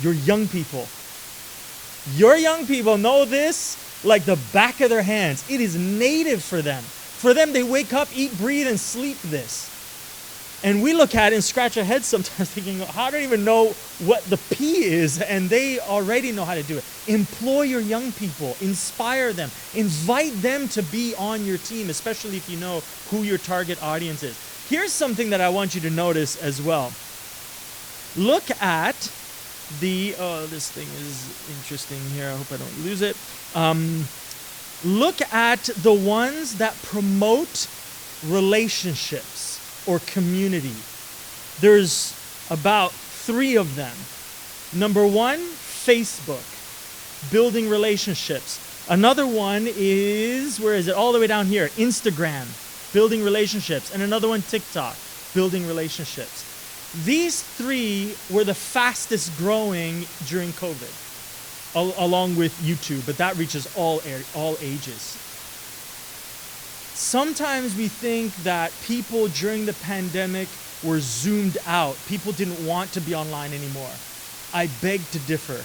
Your young people. Your young people know this like the back of their hands. It is native for them. For them, they wake up, eat, breathe, and sleep this. And we look at it and scratch our heads sometimes thinking, I don't even know what the P is, and they already know how to do it. Employ your young people. Inspire them. Invite them to be on your team, especially if you know who your target audience is. Here's something that I want you to notice as well. Look at this thing is interesting here. I hope I don't lose it. Look at the ones that promote relationships or community. There's about 3 of them. Number 1, Facebook, building relationships. Another one is, where is it? All the way down here, Instagram, building relationships. And another one, TikTok, building relationships. These 3 were the fastest growing during COVID, along with YouTube, but that reaches all ages. Sometimes we think that people during the pandemic were zoomed out. People didn't want to be online anymore. I beg to differ.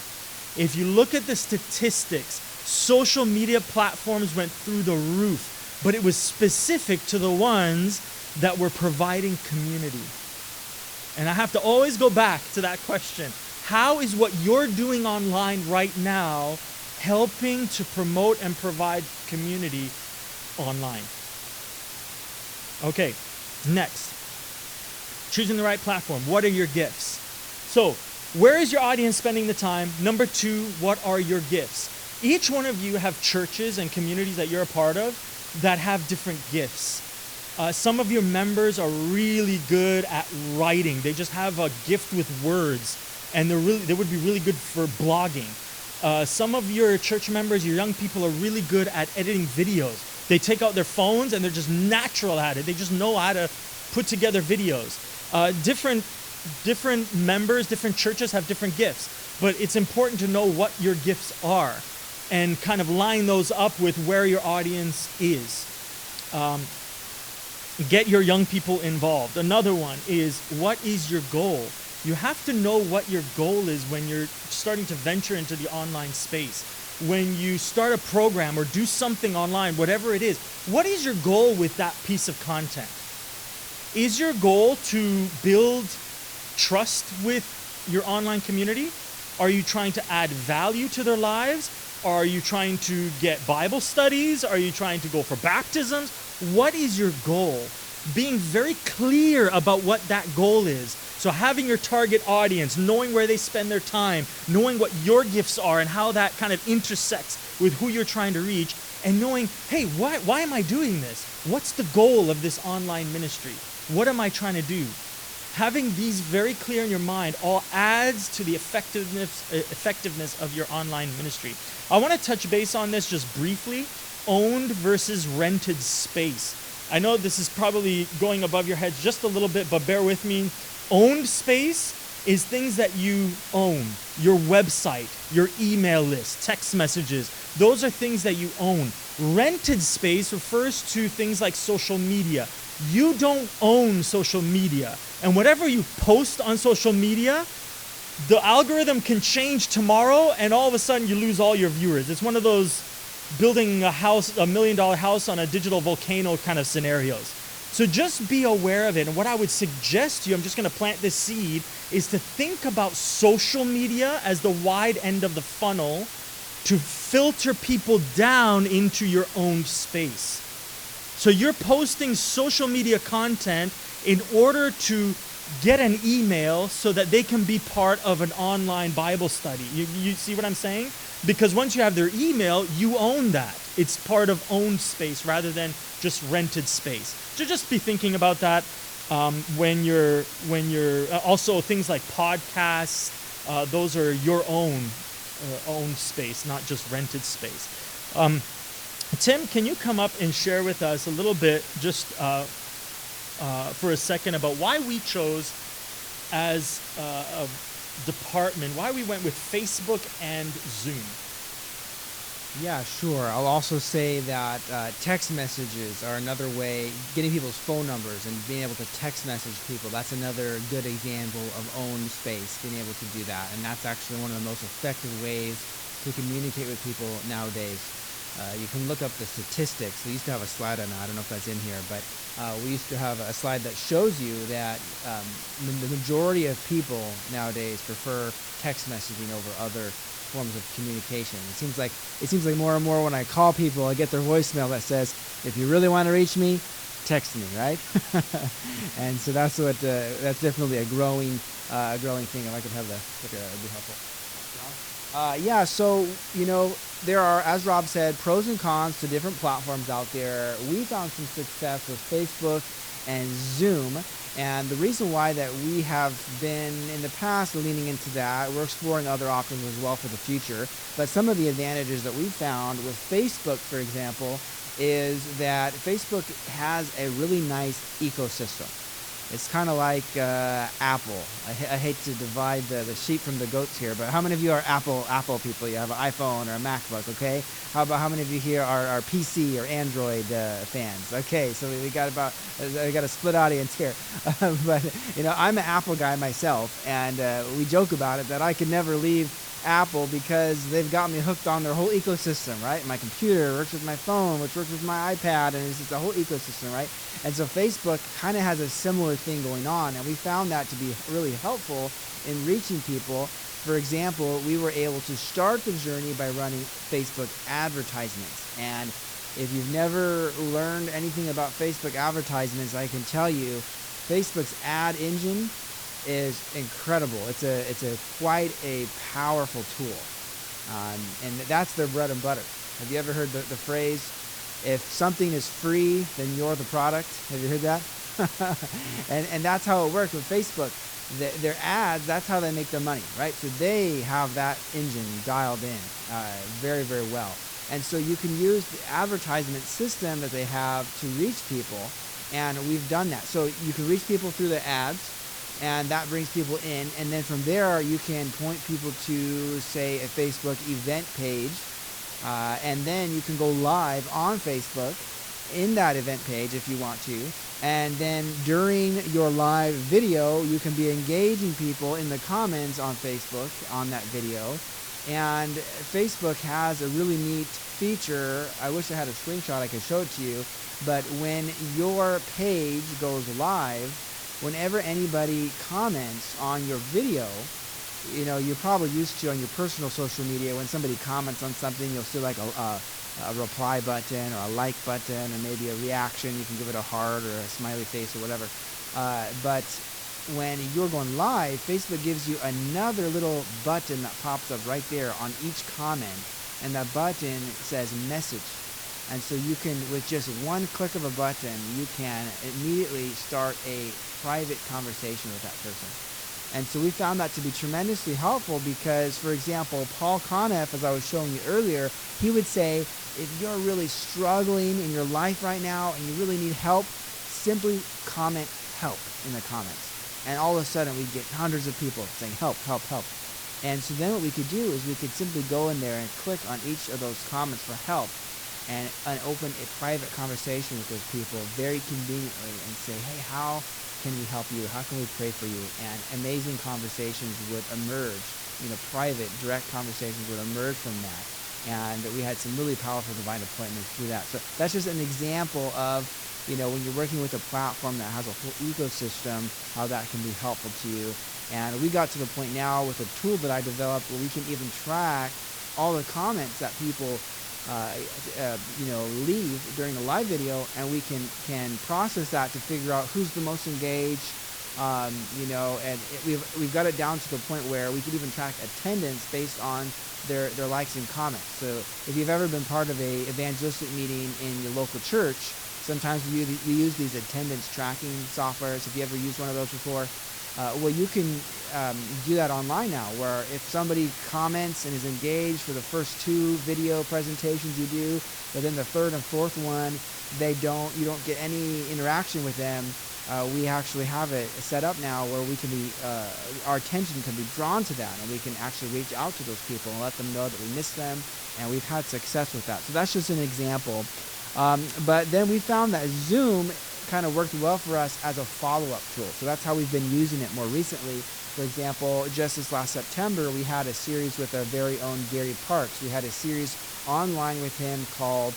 If you look at the statistics, social media platforms went through the roof, but it was specific to the ones that were providing community. And I have to always go back to that question. How is what you're doing online right now helping to promote and provide community online? Okay, next. Choosing the right platform. What are your gifts? So, where is your audience spending the time? Number 2, what are your gifts? Each one of you have churches and communities that you're a part of that have different gifts. Some of your members are really good at writing. They just have a gift with words, and they would be really good for blogging. Some of your church members, your young people, are really good at editing videos. They take out their phones and they're just natural at it. They just know how to put together videos. Different members, different churches have different gifts, but it's important to know what your gifts are and kind of line those up with where your audience is. Get your young people involved. Another one is, what is your goal? You have to know what your goal is when you're starting to venture into the online space. When you start a program or do something online, whatever it is, what is your goal with that piece of content? Is your goal to build trust with your online community? Are you trying to add value to their lives? Are you trying to get Bible studies? Are you trying to go for baptisms? What is your goal? Being very clear about what that goal is, So having your target audience, knowing where they spend their time, knowing what your gifts are and how that kind of intersects with who you're trying to reach, and knowing, hey, why am I doing this? What's the goal of this online ministry? What am I trying to do? Having these very clear in your mind all adds to the effectiveness of your online ministry. I want to touch base on this just briefly. Owned versus rented space. I know this is probably going above your heads just a little bit, but bear with me. Owned space is things that you own. Your website, your email list, text messages. Those are things that you own. Rented space refers to things like social media. You don't own social media. And whatever you post on social media, the algorithm can change tomorrow and all of a sudden you lose all your viewers. It's one of those building a house, $1 million house on a digital volcano kind of scenarios. So just be aware of it. And what I would suggest to you, I'm just going to plant this seed, is to think about social media as the wide end of the funnel to filter people down into your own space. So you're posting social media content in order to get an email so that they can be part of an online Bible study. You see what I'm saying? Because once you have their email, you own that. It's part of owned space rather than just rented space. So just be thinking about that when you're also things like podcasts. Those are your own space, not just rented space. Tim, can you come up and share with us a little bit just for a second about why we chose as a department, why we went with Facebook and Zoom? Yeah, sure. I'll also say that text messages are another way, getting people's phone numbers and being able to text message people. That's another good example of owned space, being able to do that. And that's actually one of the most effective ways to communicate with people nowadays. You can look up the statistics. We used to have a slide on that. I don't know if that's in here, but we used to have a slide that shows you that the majority of people nowadays prefer text messaging over other forms of communication. It seems like more and more when I call people, I get their voicemail that says, "If you really want to reach me, text me," right? And so that's definitely a growing thing. If I could have the clicker, that would be helpful. So there are, as Rob said, pros and cons to different platforms out there. We found some success with Facebook and Zoom. And the reason why that we have been in the past leaning into that, we're exploring other options as well for the future. But some of the advantages that we found with Facebook, for example, is that Facebook has a really nice ecosystem. It's kind of like Apple. I hate to divide the sheep from the goats here, but how many of you are Apple people? You have an iPhone or a MacBook, okay? How many of you here are PC or Android fans? Okay, so we got a split audience here. But I'm an Apple guy myself, and we joke about it that I could never leave Apple because they've got me hooked on their whole ecosystem, right? My computer works with my phone, which works with my iPad, and it's just a whole ecosystem, right? And so Facebook kind of has a similar thing going on, and we found that to be really helpful in reaching people. For example, we were able to start the journey by running Facebook advertisements. And if you've never learned anything about Facebook advertisements, I can tell you Facebook's ad engine is incredible. It's quite a powerful tool, and that's their bread and butter. Have you ever heard the phrase, "If something is free, then you're the product"? Have you heard that? and that's how it works with Facebook. Their ads, that's how they make their money, right? So they have that engine dialed in very, very well. And so you can use the advertisement system that they have to reach people, and we've done that. So you can reach people through the ads, and that brings people in, and then from there you can point people to, say, a Facebook event page, and then you can go live on Facebook in that event page if you want to, and then during your live video you can be engaging people in the comments on Facebook on that video. And Facebook has a really neat feature. I wish I had a screenshot I could show it to you, but when your page goes live, whenever anybody comments on your video, you're probably used to on your personal social media, when somebody comments on something, you'll see like a reply button or a like button or maybe a reaction. You can give it a heart or a smiley face or whatever. But when you're going live, Facebook gives you another little button that pops up right there on each comment, and that button says message. And so you can, with just one click of a button, you can immediately start a private conversation with that person. And so we found that to be tremendously helpful because, for example, Paul Conniff, as I was showing you earlier, he would say, if you're really struggling in your life right now and you really need help, simply comment help in the comments. And all of a sudden we get hundreds of people saying help, help, help. And so then what we could do is we could simply go in there and click on each of those comments for help and open a private conversation with those people very conveniently and say, hey, how can we help you? How can we pray for you? And amazing conversations would emerge, private, direct conversations would emerge from that. And we had some really powerful divine appointments through that. So that's just an example of, when you're working with a platform that has a whole ecosystem, how that can be helpful to you. And we got to the point now with a tool that I developed where we can even track all the comments that people leave during the live video, and we can process that to figure out who's the most engaged, and we've got it down to the point where we could even track attendance based on their likes and comments. So if you've ever been part of a evangelistic meeting in your local church, sometimes we use these attendance tracking softwares. If you ever used one of those before, well, you can do that online now, where if somebody comments and is engaged for the first 2 video presentations you do, but then the third and fourth one, you don't get any interaction with them, we actually have it set up now where we can be, our attention can be drawn to that, and we can actually reach out to those people and let them know that we missed them, and we've had success with that. So that's just an example. But then we found that Zoom kind of worked well for us as a follow-up tool. So that's how we've been using it more recently. For example, just this last September, we had a series with our very own Gary Parks. We had a series online with him called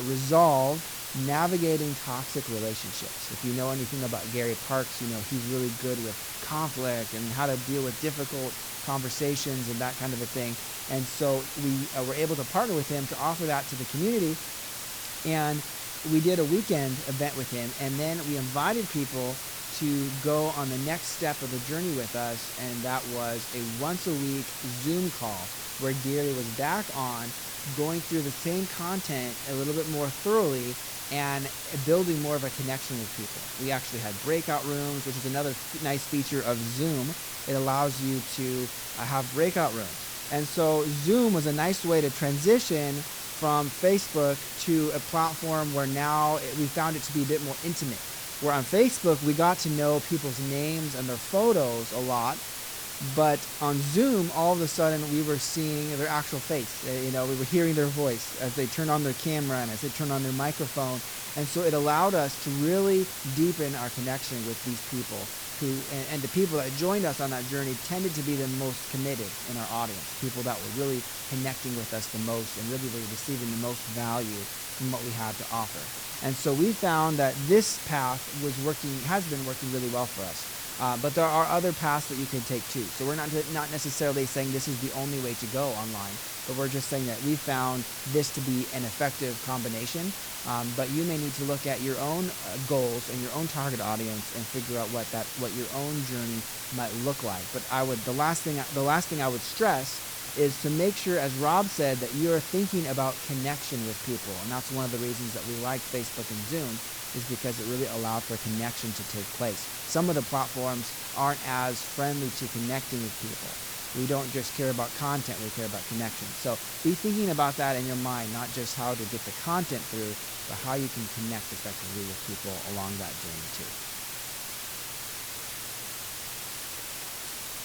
Resolve, Navigating Toxic Relationships. If you know anything about Gary Parks, he's really good with conflict and how to deal with difficult conversations and that kind of a thing. And so we were able to partner with him to offer that to the community. And we did a weekend event with him, and then we invited people to go on the next step of the journey with us, and that was a once-a-week Zoom call where Gary was back on, going through the same content a little bit more thoroughly and building more of a connection with people. We actually had breakout rooms, which is another nice feature of Zoom. It allows you to have breakout rooms. And so Zoom was a nice way to transition from Facebook to a platform where now we found it to be a bit more intimate. Where on Facebook, we got to know people's names and their photos a lot, but on Zoom, all of a sudden, we were seeing their actual face. We were hearing their voice as they turned on their camera and as they turned on their microphone. And so it allowed us to really deepen our connection with these people and the people that joined us on that journey tended to be the most committed in our audience, people that were really connecting with us the most and really were receiving the most value from what we had to offer. And so we found that this path has been working really well for us. But there are other paths that you can take too. So we're not necessarily saying this is the only way to go online, but we're just saying that we found this to be an effective combination. But you may need to look at your own goals and your own target audience and figure out what your own journey might look like. But the last thing I would stress is to make sure, as Rob said, that you're thinking about connection with people. And that's one of the reasons that we like Facebook and Zoom, is because it really allowed for connection to take place. Some of the platforms aren't as friendly to connecting with people. We don't just care about content, we care about connection. So be thinking about that in your mind, not just how to get the content through, but how you can connect effectively with people along that journey too.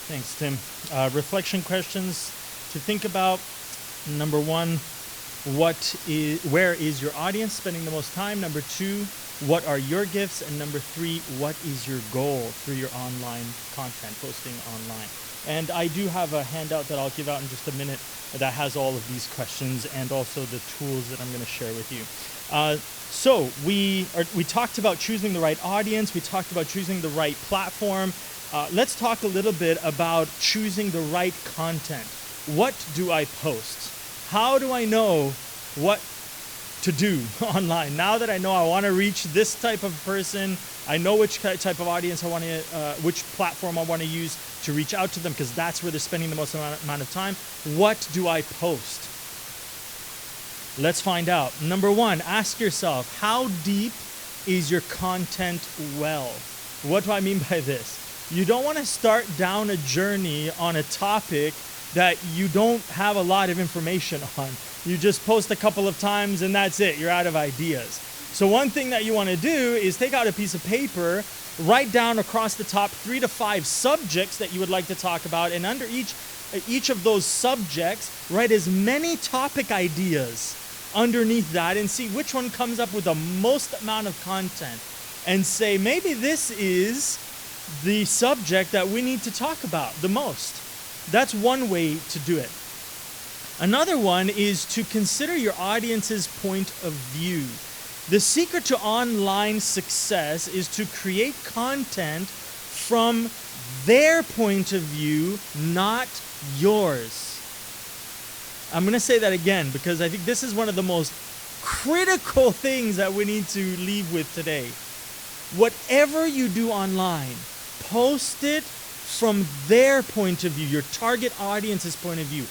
Thanks, Tim. Reflection questions to think about. Number 1, where is your audience spending the most time? Number 2, what are your gifts? And number 3, what is your goal through your online content, posting online? And I do have a handout that I'll give out in just a minute that has all of these questions and also the tools that I'm going to share with you. So we talked about choosing the right audience. We talked about choosing the right platform. Let's talk a little bit about choosing the right content. What do I post? How do I know what to do online. Now that I know I want to reach this type of person, I know which type of audience I want to, which platform I want to use to reach out to them, because that's where they're spending the most amount of time. What do I post? Let's find out. Number one, ask yourself, how deep is your content well? What do I mean by this? You don't want to start down a journey on a topic that you don't have a lot of information on. You just post a couple of times and that's it. You're out of ideas. So one thing that you want to do is take out a piece of paper, write down across the top 3 to 5 subjects that you would like to talk about, and under each of those subjects, write as many topic ideas underneath that and see which one comes up with the most amount of content, and say, maybe this is the subject that we need to talk about the most. That's one way to do it. Another one is to consider your audience's point of view. The secret to online success is to create content from their point of view, not yours. I'm going to say that again because I think this is one of the most critical things that we need to leave with today. Whatever you do online, post it from their point of view, your target audience's point of view,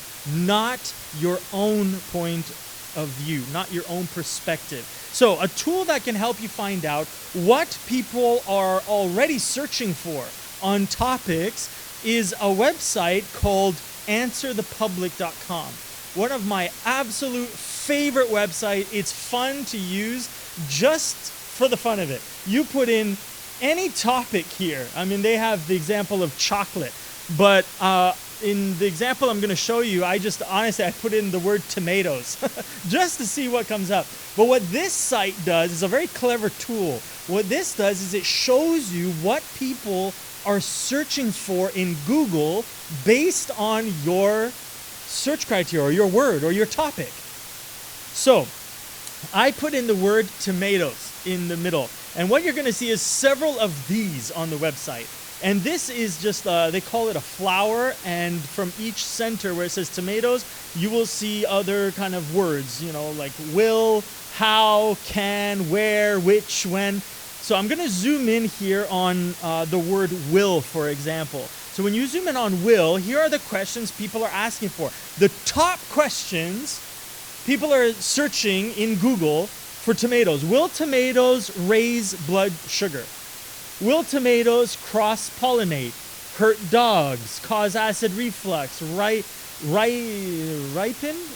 not your own point of view, not your own perspective. So a tool that can help you find out what people are already searching for on topics is a website called answerthepublic.com. One of my absolute favorite websites. It's fun to use just for the fun of it. You put in any topic here. I mean, they have the example of chocolate, but in the example I'm going to show you, I put in the word tomatoes just to see what comes up. But what this site does is a very clever tool. What this does is it shows you what people are searching for in Google based on your search criteria or your word or your topic. So I put in the word tomatoes in the middle. And what you're going to see is several of these on the website. And this is just, they call it a flower. And from each center where it says tomatoes, you will see other kind of words, like will, how, can, where, which, when. So I'm going to zoom in here on the word will, for example. So when you zoom in on will, here are the questions people are asking for. The top questions people are searching in Google for tomatoes. Will tomatoes raise blood sugar? Will tomatoes cross-pollinate? Hurt dogs? Cause acid reflux? Ripen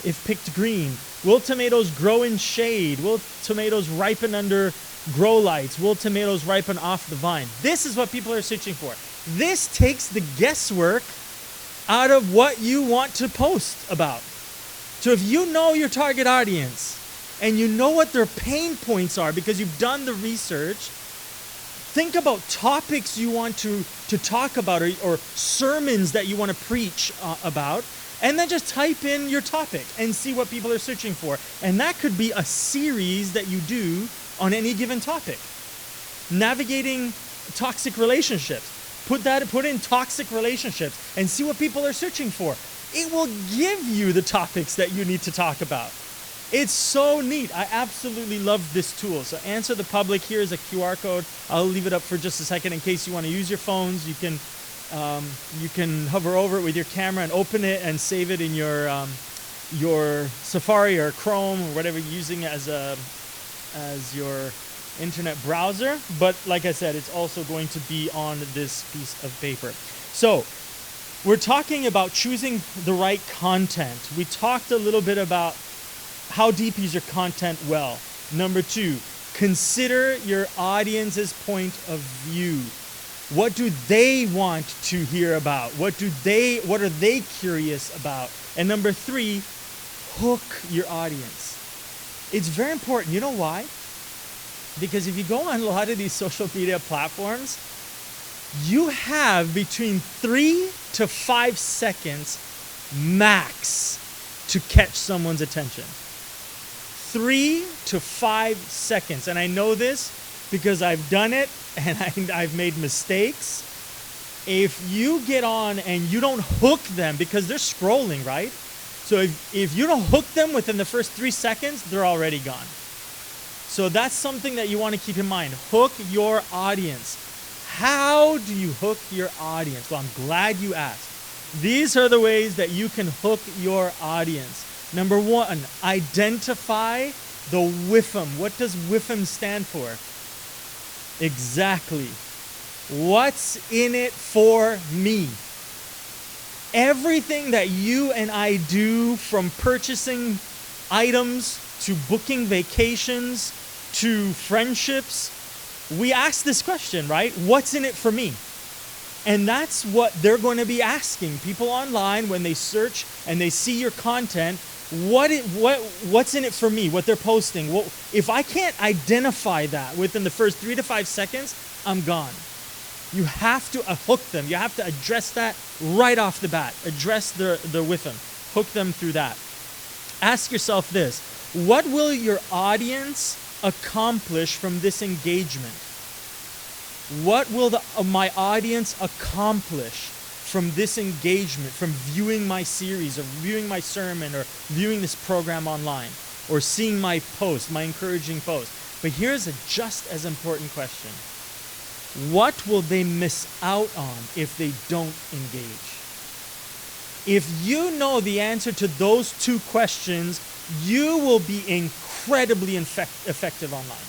if picked green? Will tomatoes grow in shade? Will tomatoes ripen under grow lights? Will tomatoes ripen off the vine? This is what people are searching for. This takes the guesswork out of what you want to post about. So if you know your target audience and you know what their pain points are because you've done the research, think about topics you want to talk about or sermons that you want to preach about, and then just type in your topic and see what people are searching for. And that could be a series that you do on any given topic. Navigating toxic relationships. Put in toxic relationships and see what people are searching for. It will give you the topics that you need to talk about. It's so neat. I absolutely love this tool. So Answer the Public, here is a QR code. I'll leave it up for just a second in case you want to use your phones. You can hover over it with your camera and open it and save it in your Safari or Chrome or whatever you're using as your internet browser. But like I said, it's also going to be on this piece of paper. So we're talking about choosing the right content. We talked a little bit about how deep is your content well. Number 2, consider your audience's point of view. What do they want to hear about? What are they curious about? And number 3, hook your audience. It's very important. You know why? Because if you go on a lot of these social media platforms, you have between 3 to 5 seconds max to catch someone's attention. 3 to 5 seconds. And I know this because I've done it and I've made mistakes. If you get on and you don't hook them, because they're scrolling, right? So if you don't hook them within the first 3 seconds, they're already gone. So that's something that you want to keep in mind. Hook your audience. How do you hook your audience? Well, I'm glad you asked. These are the ways that you can hook your audience. Number one, identify the WIFM. What does WIFM stand for? Exactly. What's in it for me? Everything that you and I do, from purchasing items to booking vacations to friendships, we ask this question, right? What's in it for me? And that's what they're going to be asking people online when they search and they see your content. What's in it for me? What they're posting. Well, if I can't identify that within the first 3 to 5 seconds, I'm gone. You have to hook them. You have to address that right off the bat. Address the WIFM. Hook them through that. Ask yourself this: what will your audience accomplish from this engagement? What will my audience accomplish from this engagement, from viewing my series or viewing my sermon or viewing this program online or seeing my post, my encouraging post? But here's a just as important question. What will they miss out on if they don't engage? If you know the answer to those two questions, you will be incredibly effective online.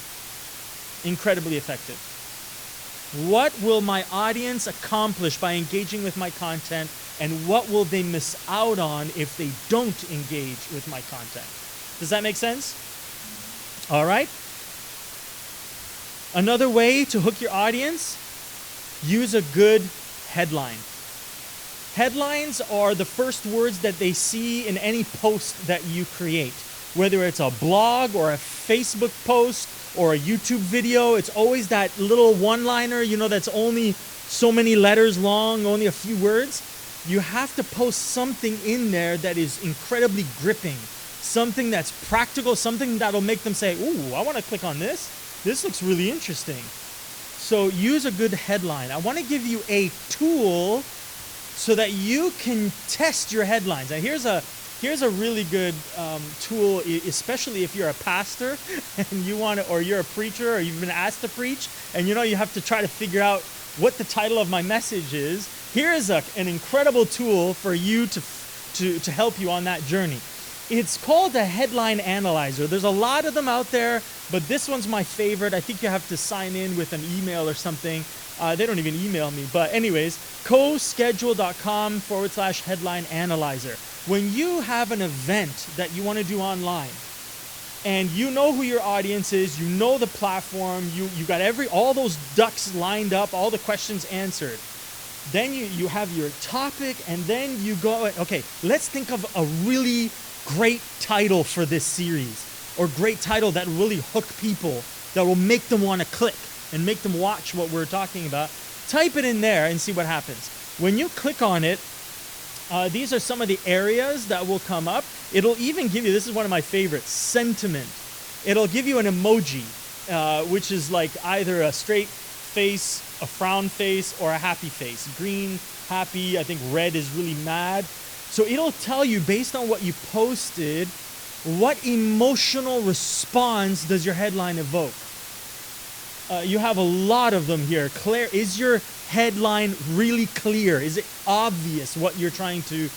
Incredibly effective. What will my audience accomplish by engaging with my content, and what will they miss out on if they don't engage with my content? Does that make sense? All right. Another way to hook your audience: use a good headline. Headlines are the first words that they see in any post that you create. Whether it's a blog or a Facebook post or a YouTube video, it's always that little one-liner, that's only so many letters long, only a few words. You have to post something in there that is incredibly gripping, something that's practical, something that'll make them say, ooh, I want to click on this. This looks really interesting. So use a good headline. I want to give you a tool so that you can test your headlines. Now here's a really good tool, especially if you're a pastor and or you're a preacher, or you've been asked to preach, and you have to try to figure out what the title of my message is. Here is an incredible tool for you to help you on that journey. It's called a headline analyzer. There's a lot of them out there, but this one's my favorite. I think you have to sign in with an email or something. They don't even email me. But anyways, coschedule.com/headline analyzer. When you have an event that you want to do online, and you know who your audience is, you know the platform, you got all those ducks lined up, all the questions answered, then you have your topic, and then you go, okay, let's think of a really great title for this series, or great title that really hook people, that will make them want to click and make them watch what we're talking about. Type it in there and see what happens. When you click on it, these are some of the areas that will come up. It'll even give you, this is one of my favorites, sentiment. It'll give you an emoji, which is like either a straight face, a frown face, or a happy face. Green, happy, I think red is really mad. So it'll tell you, based on what you posted, what emotional response does your headline evoke. You have a lot of them here. Claire, is your headline really clear? Is it obvious what you're trying to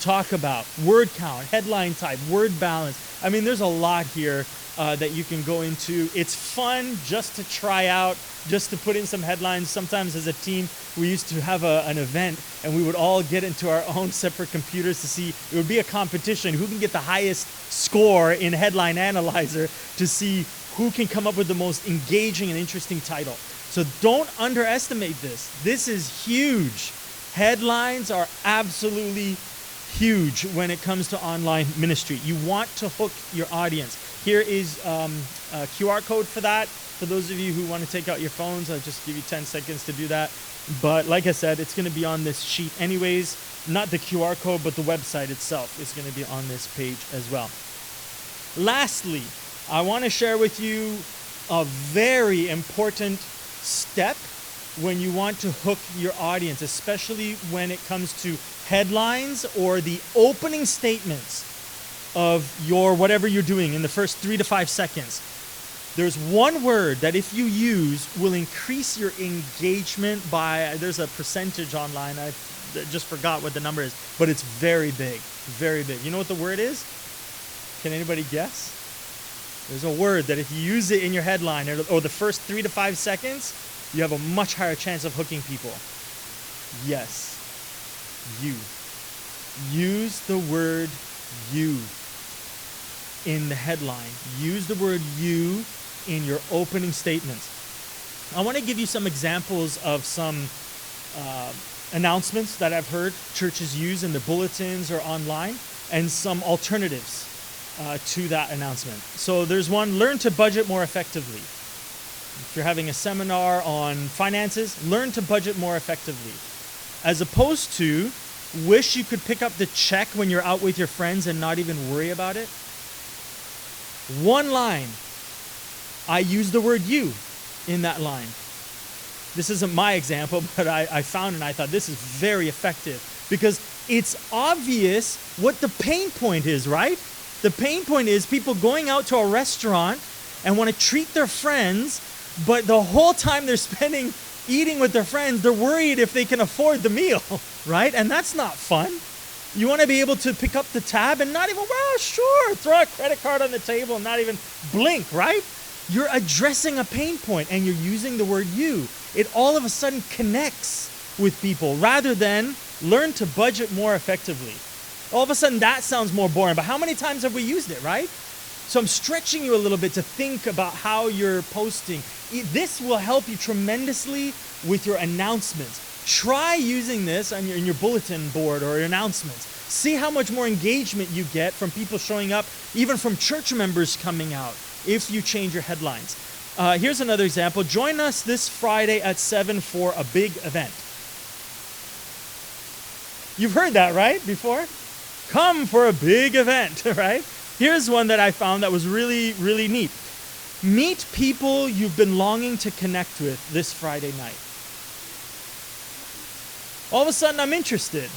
talk about? Word count, headline type, word balance. I mean, there's a lot here that you can go into. It's fun just to try out, just to put in some headlines. Sometimes as a team, we used to have an event, and we would all get into our own separate computers to see. It would be a competition. Who can get the highest score in Headline Analyzer to see who can come up with the most engaging and interesting title. So don't underestimate this. This is huge. Headlines are absolutely huge when it comes to online ministry. You want to hook your audience. Here is a QR code for that. For those of you who want to take out your phones, I'll just give you 10 seconds to do that. But like I said, it's going to be on this sheet anyways. Not the QR code, but the website itself is going to be on this page as well. Lastly, I want to share with you a very important step when you want to hook your audience, especially when it comes to headlines or the opening statements of your whatever you're doing in the first 3 to 5 seconds. There's one word that if you use will increase your engagement by, there's a percentage online, I just forgot what the number is, but it's very big, very big. You know what the word is? Can anybody guess? There's a word that if you use it in your headline or the first 3 to 5 seconds, you have a much higher chance of hooking people. Yes, you. Use the word you in the headline. Use the word you in your opening statements. I want to give you some examples of some announcements that I've heard churches use in the bulletins or online, and some alternatives to that announcement. So there's one, learn to budget more effectively. If you're having a seminar on finances, learn to budget more effectively. As opposed to, wish you could pick up the check when you're out with your friends and not even worry about it. One line, I use the word you in that line. This isn't my example, but I found and I thought this is very effective because it's obvious what the pain point is, right? The pain point is people going out to a restaurant and want to treat their friends, but the whole time they're spending eating with their friends, they're worried if they can afford the meal, right? And that's not fun. You want to be able to pick up the tab and not even, well, sure, throw a credit card on the table and not even blink, right? You're addressing a pain point and you're using the word you. It all of a sudden connects with people rather than learn to budget more effectively. All of a sudden that sounds more boring, but how many times have we used it, right? So I'm stretching you a little bit to think about how you're posting. This will help you tremendously with your announcements. Try using this on in your bulletin board or your announcements. See how much more engagement you get from people showing up, even from church members coming out, if you change your headlines. Here's another example. Join us this Friday at 7 for a big event. You've heard that, right, before? Come for a big event, right? Here's one that I found that was really, really neat. Meet people you've been longing to connect with this Friday night. All of a sudden, I'm interested.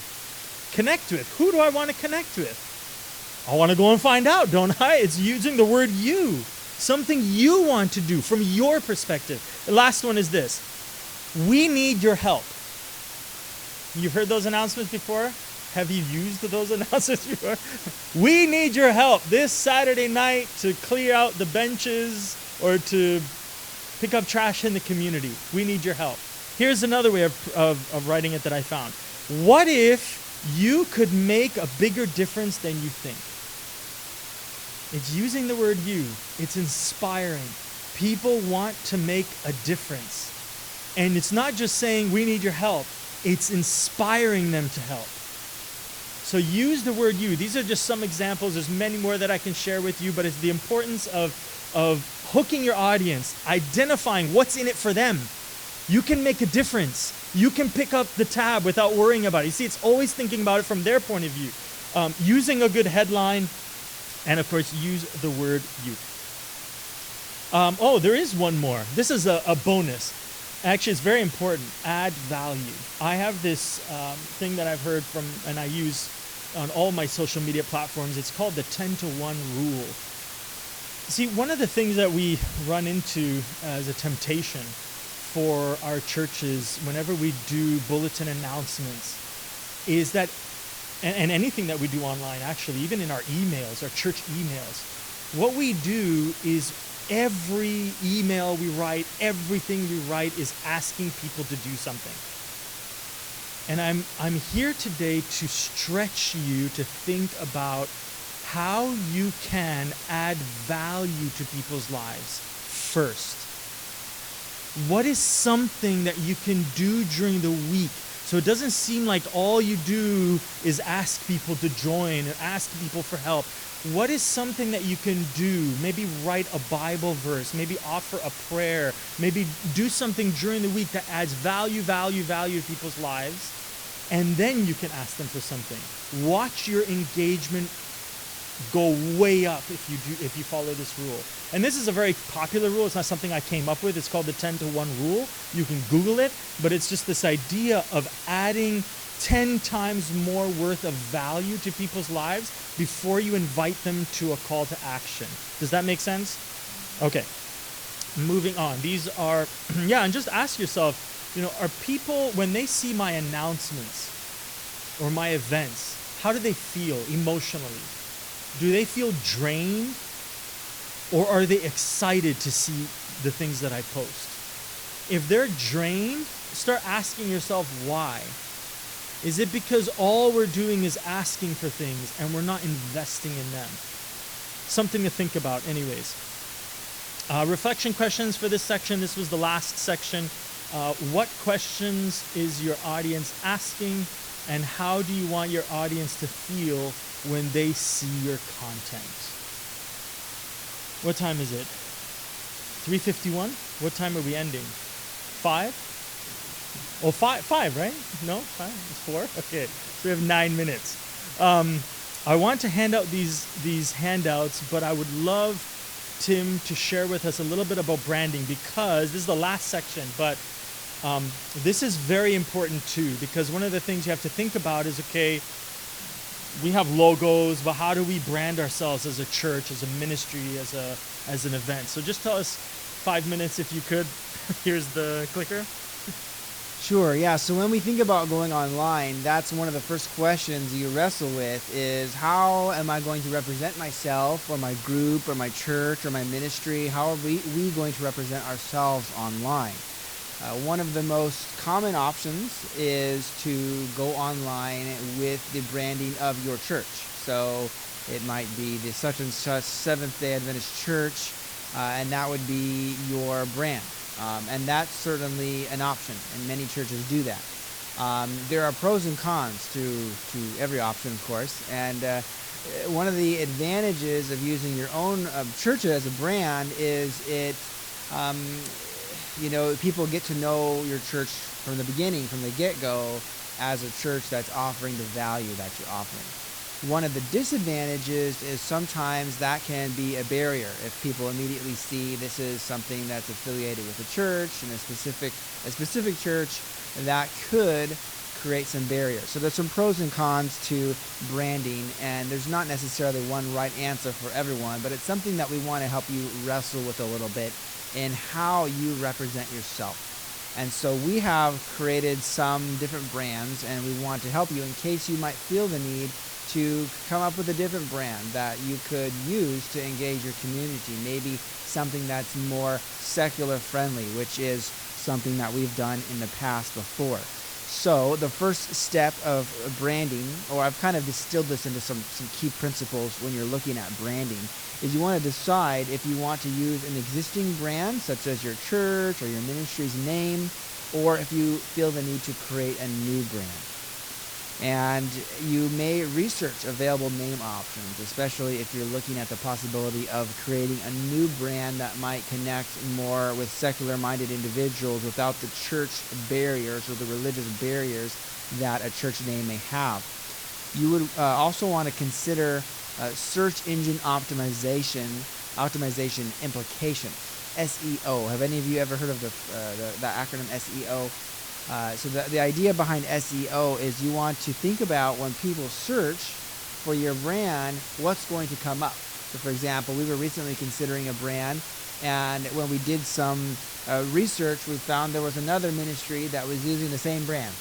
Connect with. Who do I want to connect with? I want to go and find out, don't I? It's using the word you. Something you want to do from your perspective. The last one is this. We need your help. You've heard those announcements before? Have you used those announcements before? We need your help this Saturday night to clear out the benches or to pick up trash in the community. We need your help. Here's another way of writing it that I found. What if you could make a bigger difference than you think? It's using the word you. It's inspiring. People want to make a difference. And it's not just saying we need your help. It's inspiring them to help. So use the word you. These are just some examples. There's many more that I can share with you, but it's the importance of hooking your audience, identifying what's in it for them. You can make a difference. You can pick up the tab without worrying about it. You see, it's always thinking about it from their point of view. Using a good headline, and of course, use the word you. There is one more. This is a bonus. Actually, it's very important. Add value. I have this thing that I've heard from, and I use on all my social media platforms. It's called the 10-to-1 rule. See, one of the things that we run into as a temptation for our churches whenever we do bulletin announcements is that, and anything that we do online, actually, even in our emails, our church emails, what we do is every email we write, everything we write is asking people to do something. And I'm here today to stretch you to think about how you can add value to people's lives first. What is something that you can do during the week so it doesn't seem like all you do is ask people to join or ask people for help? What is something that you can do? Maybe write a Bible verse, maybe offer a prayer, maybe do something during the week that adds value to people's lives, and then you can ask them for something. Watch your engagement go way up if you follow this rule. And this is a very popular rule. It's not something I came up with. It's called the 10-to-1 rule. You can Google it, but it's just this idea of adding 10 times more worth of value to people's lives before you invite them to a call to action. Does that make sense? Okay. moving on. These are, yeah, and just ask yourself, are people, when they see my announcements or my events, how do they feel emotionally? Do they feel drained, or are they excited to see the things that I post? If they're drained, start asking yourself why. Is it because all we're doing is asking for things and we're not investing in them? Something to think about anyways. Reflection questions for this section. This was the last section. What questions is your audience asking, and how do you want your audience to feel when they see your content? What time is it? 3:51? What time are we ending? 5? Oh, five, right? No, 5? It's 4? Okay, so we have 9 minutes. I want to hand out these handouts, but I would love Tim to share with us a little bit about branding, because this is the last section, but this is very important too, because one of the things you have to think about is, okay, we have logos, but how do we brand ourselves as a church, as a ministry, as an event? So just tell us 5 minutes if you could. Here's the clicker. Sure, yeah. So when we think about going online, that's one of the first questions you wrestle with is, how am I going to represent myself or my group or my church or my ministry? How are we going to represent ourselves online? One of the most common options is to go online with the branding of your church. So it might be the such and such Seventh-day Adventist Church, and that would be your brand. And that's certainly an option, and many churches do that. There are pros and cons to every option, of course, and one of the advantages of using your own church as a brand is people get to know your church from the beginning, from the get-go, as a church that's offering the value that you're offering. One of the disadvantages is sometimes that can be a barrier. If people immediately see this is something that's affiliated with a church and a specific church, that could create some barriers. So there's some pros and cons to branding, and there's not necessarily one right answer for everyone, but it's something that we want to help you wrestle with a little bit in how you represent yourself. And so we have created some different brands, and we want to help you in case you might feel the need to come up with a different brand that you could use to engage your community. Maybe something that's more secular friendly, which is something that we've done in the past before. So the first step of branding, or I've kind of distilled this into some key principles when you're looking at branding, is you want to decide if you want to use an existing brand, such as your church or your ministry's name, or if you feel the need to create a new brand. And you may research available name options, especially if you're looking at the possibility of creating a new brand that might connect more with secular-minded individuals without the church barriers or the religious barriers that a church name may have. You would also want to consider search engine optimization implications, SEO. Have any of you ever heard of the acronym SEO? So the idea behind SEO is you want to think about when people search for your brand, what's going to come up. So for example, we were recently considering a brand, and when we did some research, we found there was another ministry that was using the same brand.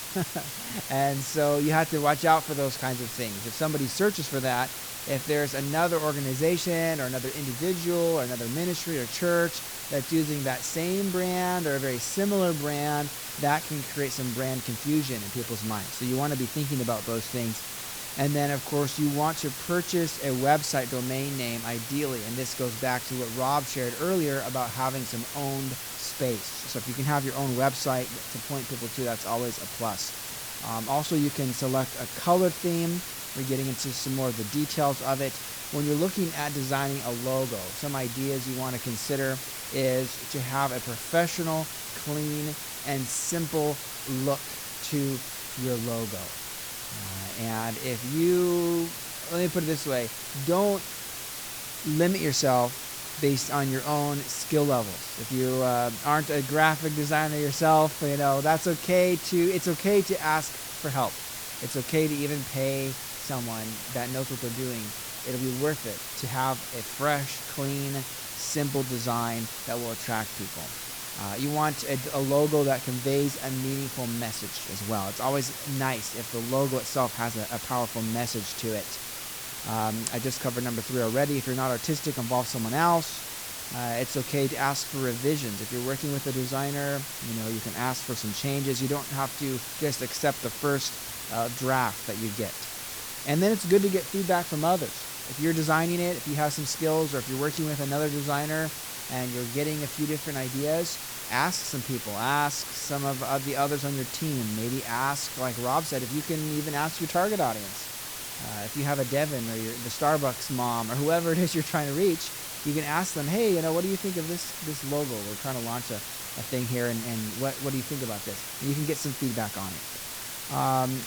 And so you have to watch out for those kinds of things. If somebody searches for that, if there's another organization or another individual or another ministry or church that's using that same brand or a very similar brand, that can create some brand confusion in people's minds. So you want to be thinking about those things. And then, of course, you want to purchase a website domain name, ideally. And this goes back to what Rob shared earlier about having some owned space. So if you can have your own website to point people to, that's always a plus. Also, you can select a color theme. We're getting into some more of the details of it. When you're looking at designing a logo, some ideas you want to consider is to have a professional, clean, and simple look to your logo. And if you, let me put it this way, don't limit yourself based on your own skill levels. If you aren't a graphic designer yourself, that's okay it's okay to ask for help. It's okay to even pay someone that knows what they're doing. It'll be worth it to have a fresh, clean, simple design that will attract people. You want a logo that conveys a meaningful message as well. It's always nice if the logo itself has a powerful message to it. I just covered number 3 already. If you're not artistic, involve someone else. It's okay to ask for revisions. If you're working with a designer, you can ask for some changes. You don't have to just accept the first draft that you get. And then it's good to get feedback from others. If you're designing it, if you have some skills, or if you're working with another designer and you're getting a few different ideas, ask some people. Ask some of the others on your team. Maybe ask, like Rob said, if you can even ask your target audience. If you have a Devin or the Starbucks mom or whoever it is you're trying to reach, you can ask them, hey, what do you think of this logo? We're trying to launch a thing here, and what do you think about this? And you can get some feedback on it.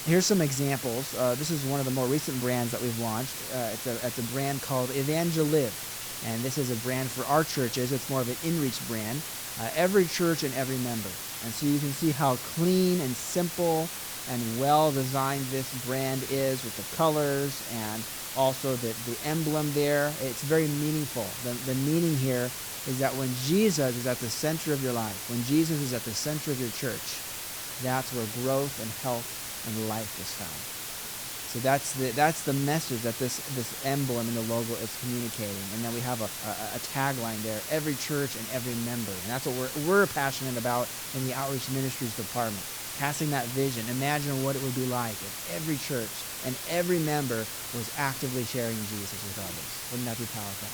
Here's some examples. This is one of the more recent brands that we've launched. It's a brand called Evangelism, and this is a brand for our churches. It's more of an in-reach brand. Every church and every member. And so you can see how clean and simple and well-designed this brand is with the colors and also the emblem there. It's very meaningful. The meaning here is that when Jesus is at the center of your life, when Jesus is at the center of your church, that's where growth and health and life is found. So that's the message that this emblem in the logo is communicating. And then we have a tagline there: every church and every member. And that's what we're passionate about in the Outreach Ministries department. Passing that vision. Imagine what it would be like if every church and every member was actively sharing Jesus with others. Wouldn't that be powerful?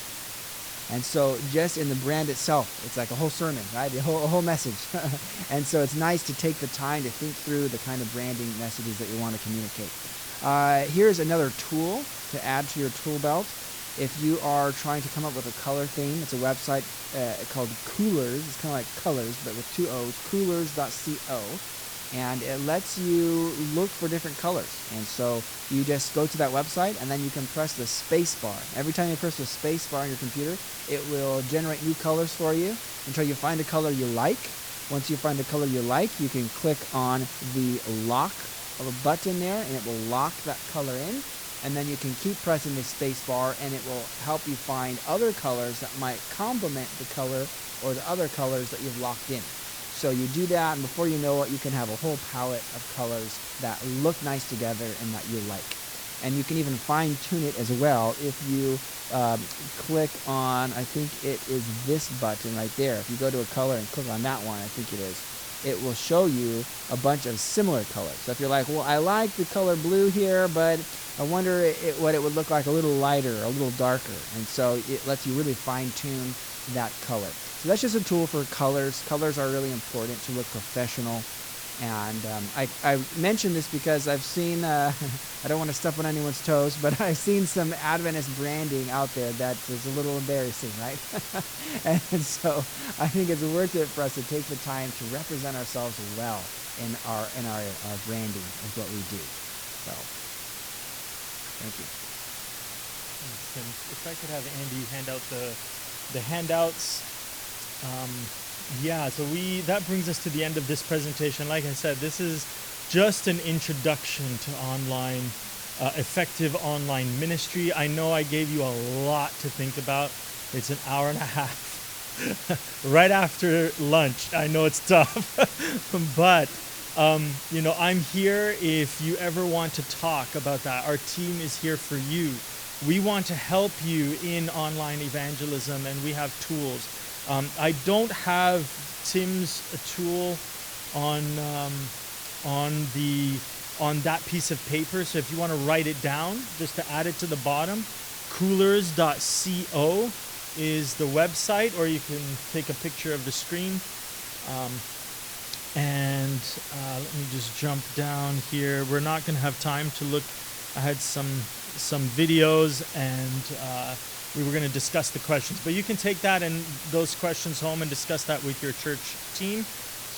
And so just in the brand itself, it's like a whole sermon, right? A whole message. And so it's nice to take the time to think through the kind of branding messages that you want to communicate. Here's another tool to add to your tool belt. If you are trying to come up with a color theme, it's a website called Coolers. It's kind of like colors, but with 2 O's, coolers.co. And it lets you look for different colors. And so you just go to that website, and then you can press the space bar. Every time you press the space bar on your computer, it will generate new colors for you until you find a color you like. Once you find a color you like, you can click on the lock of a button there, and it will lock that color in. And then you can keep pressing the space bar, and it will help you find other colors that might complement the color or the other colors that you've locked in. So you do that, and before you know it, you can have a whole palette of colors that look nice together and that you like. And you can even fine-tune it as well if you click on, I think it is this button right there. If you go to a color and click on that one, I think it is, it will show you a bunch of similar colors. So if you're like, well, I like the color blue here, but I wonder what it would look like a little lighter, a little darker. And so it lets you really fine-tune that color. So that's just a tool for colors. Colors are really important to look professional. And I mention this because I've seen, I don't want to step on anyone's toes, but I've seen some Adventist branding out there that is a little embarrassing, right? And so I think it's worth it for us to take the time to represent ourselves well in our branding of what we do. So, thank you. Thanks, Tim. If I could have Andy hand out the handouts. So that brings us to the end of this presentation. Like I said, this is just an introduction to effective online ministry. I know I gave you a lot to think about. It's an hour and a half right after lunch. I know it's tough, but I'm here if you ever want to talk about that. Our team is here for you. We want to help you in online evangelism, and we have tools. I don't have Tim's tool on that piece of paper, so if you want to write it down, just to add it to the bottom, coolers.co is the website, or you can take a picture of the screen. Let me just jump down here. We're not going to have time to look. I had some videos, and we were going to discuss the questions, but you can take that and those questions home and discuss that with your church team.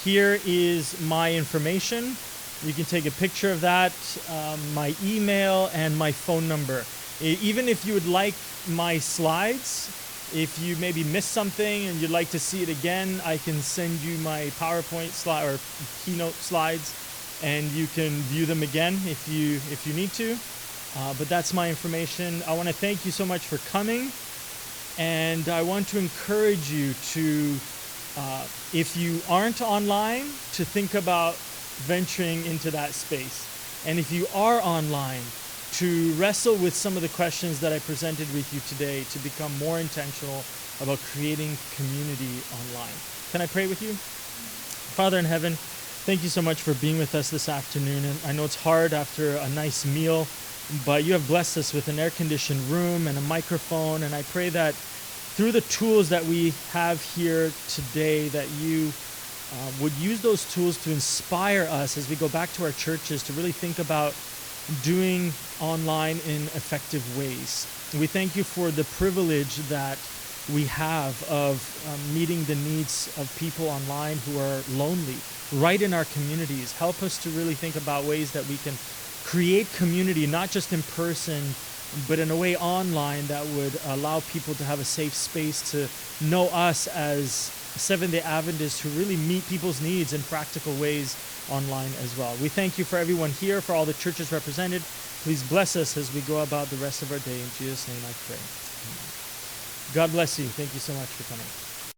Here is my information. You can take a picture of that, my email, and my phone number. Even if you would like my slides, if you maybe missed something and you'd like to see it again, I can send you my PowerPoint slide or keynote slides, and you can view them again if you need to. But that's my information. I want to thank you so much for coming. And I want to encourage you to, if you aren't online, to think about venturing into that space. And if you are online, to wrestle with some of the questions that I presented with you today, to become more intentional about creating community online. Can I pray with you? Father in heaven, thank you so much for being with us this afternoon. And I know it's hard after a nice meal, but you have blessed us with an air-conditioned room and a microphone. And I pray that through the tools that we have here today, that you would use those tools to inspire us as we go back to our churches to really think about doing online in effective ways. We thank you for the privilege that we have of meeting the needs of people online who are lonely, right in our communities. Help us to really think about ways that we can create community, not just in person, but in a way online that would allow people to have a safe space to know us as Seventh-day Adventists who really meet people's needs in practical ways online as well. We thank you for everyone here, for all the churches represented. Please bless us as we go about the rest of our day. In Jesus' name I pray. Amen. God bless you. Thank you so much for coming.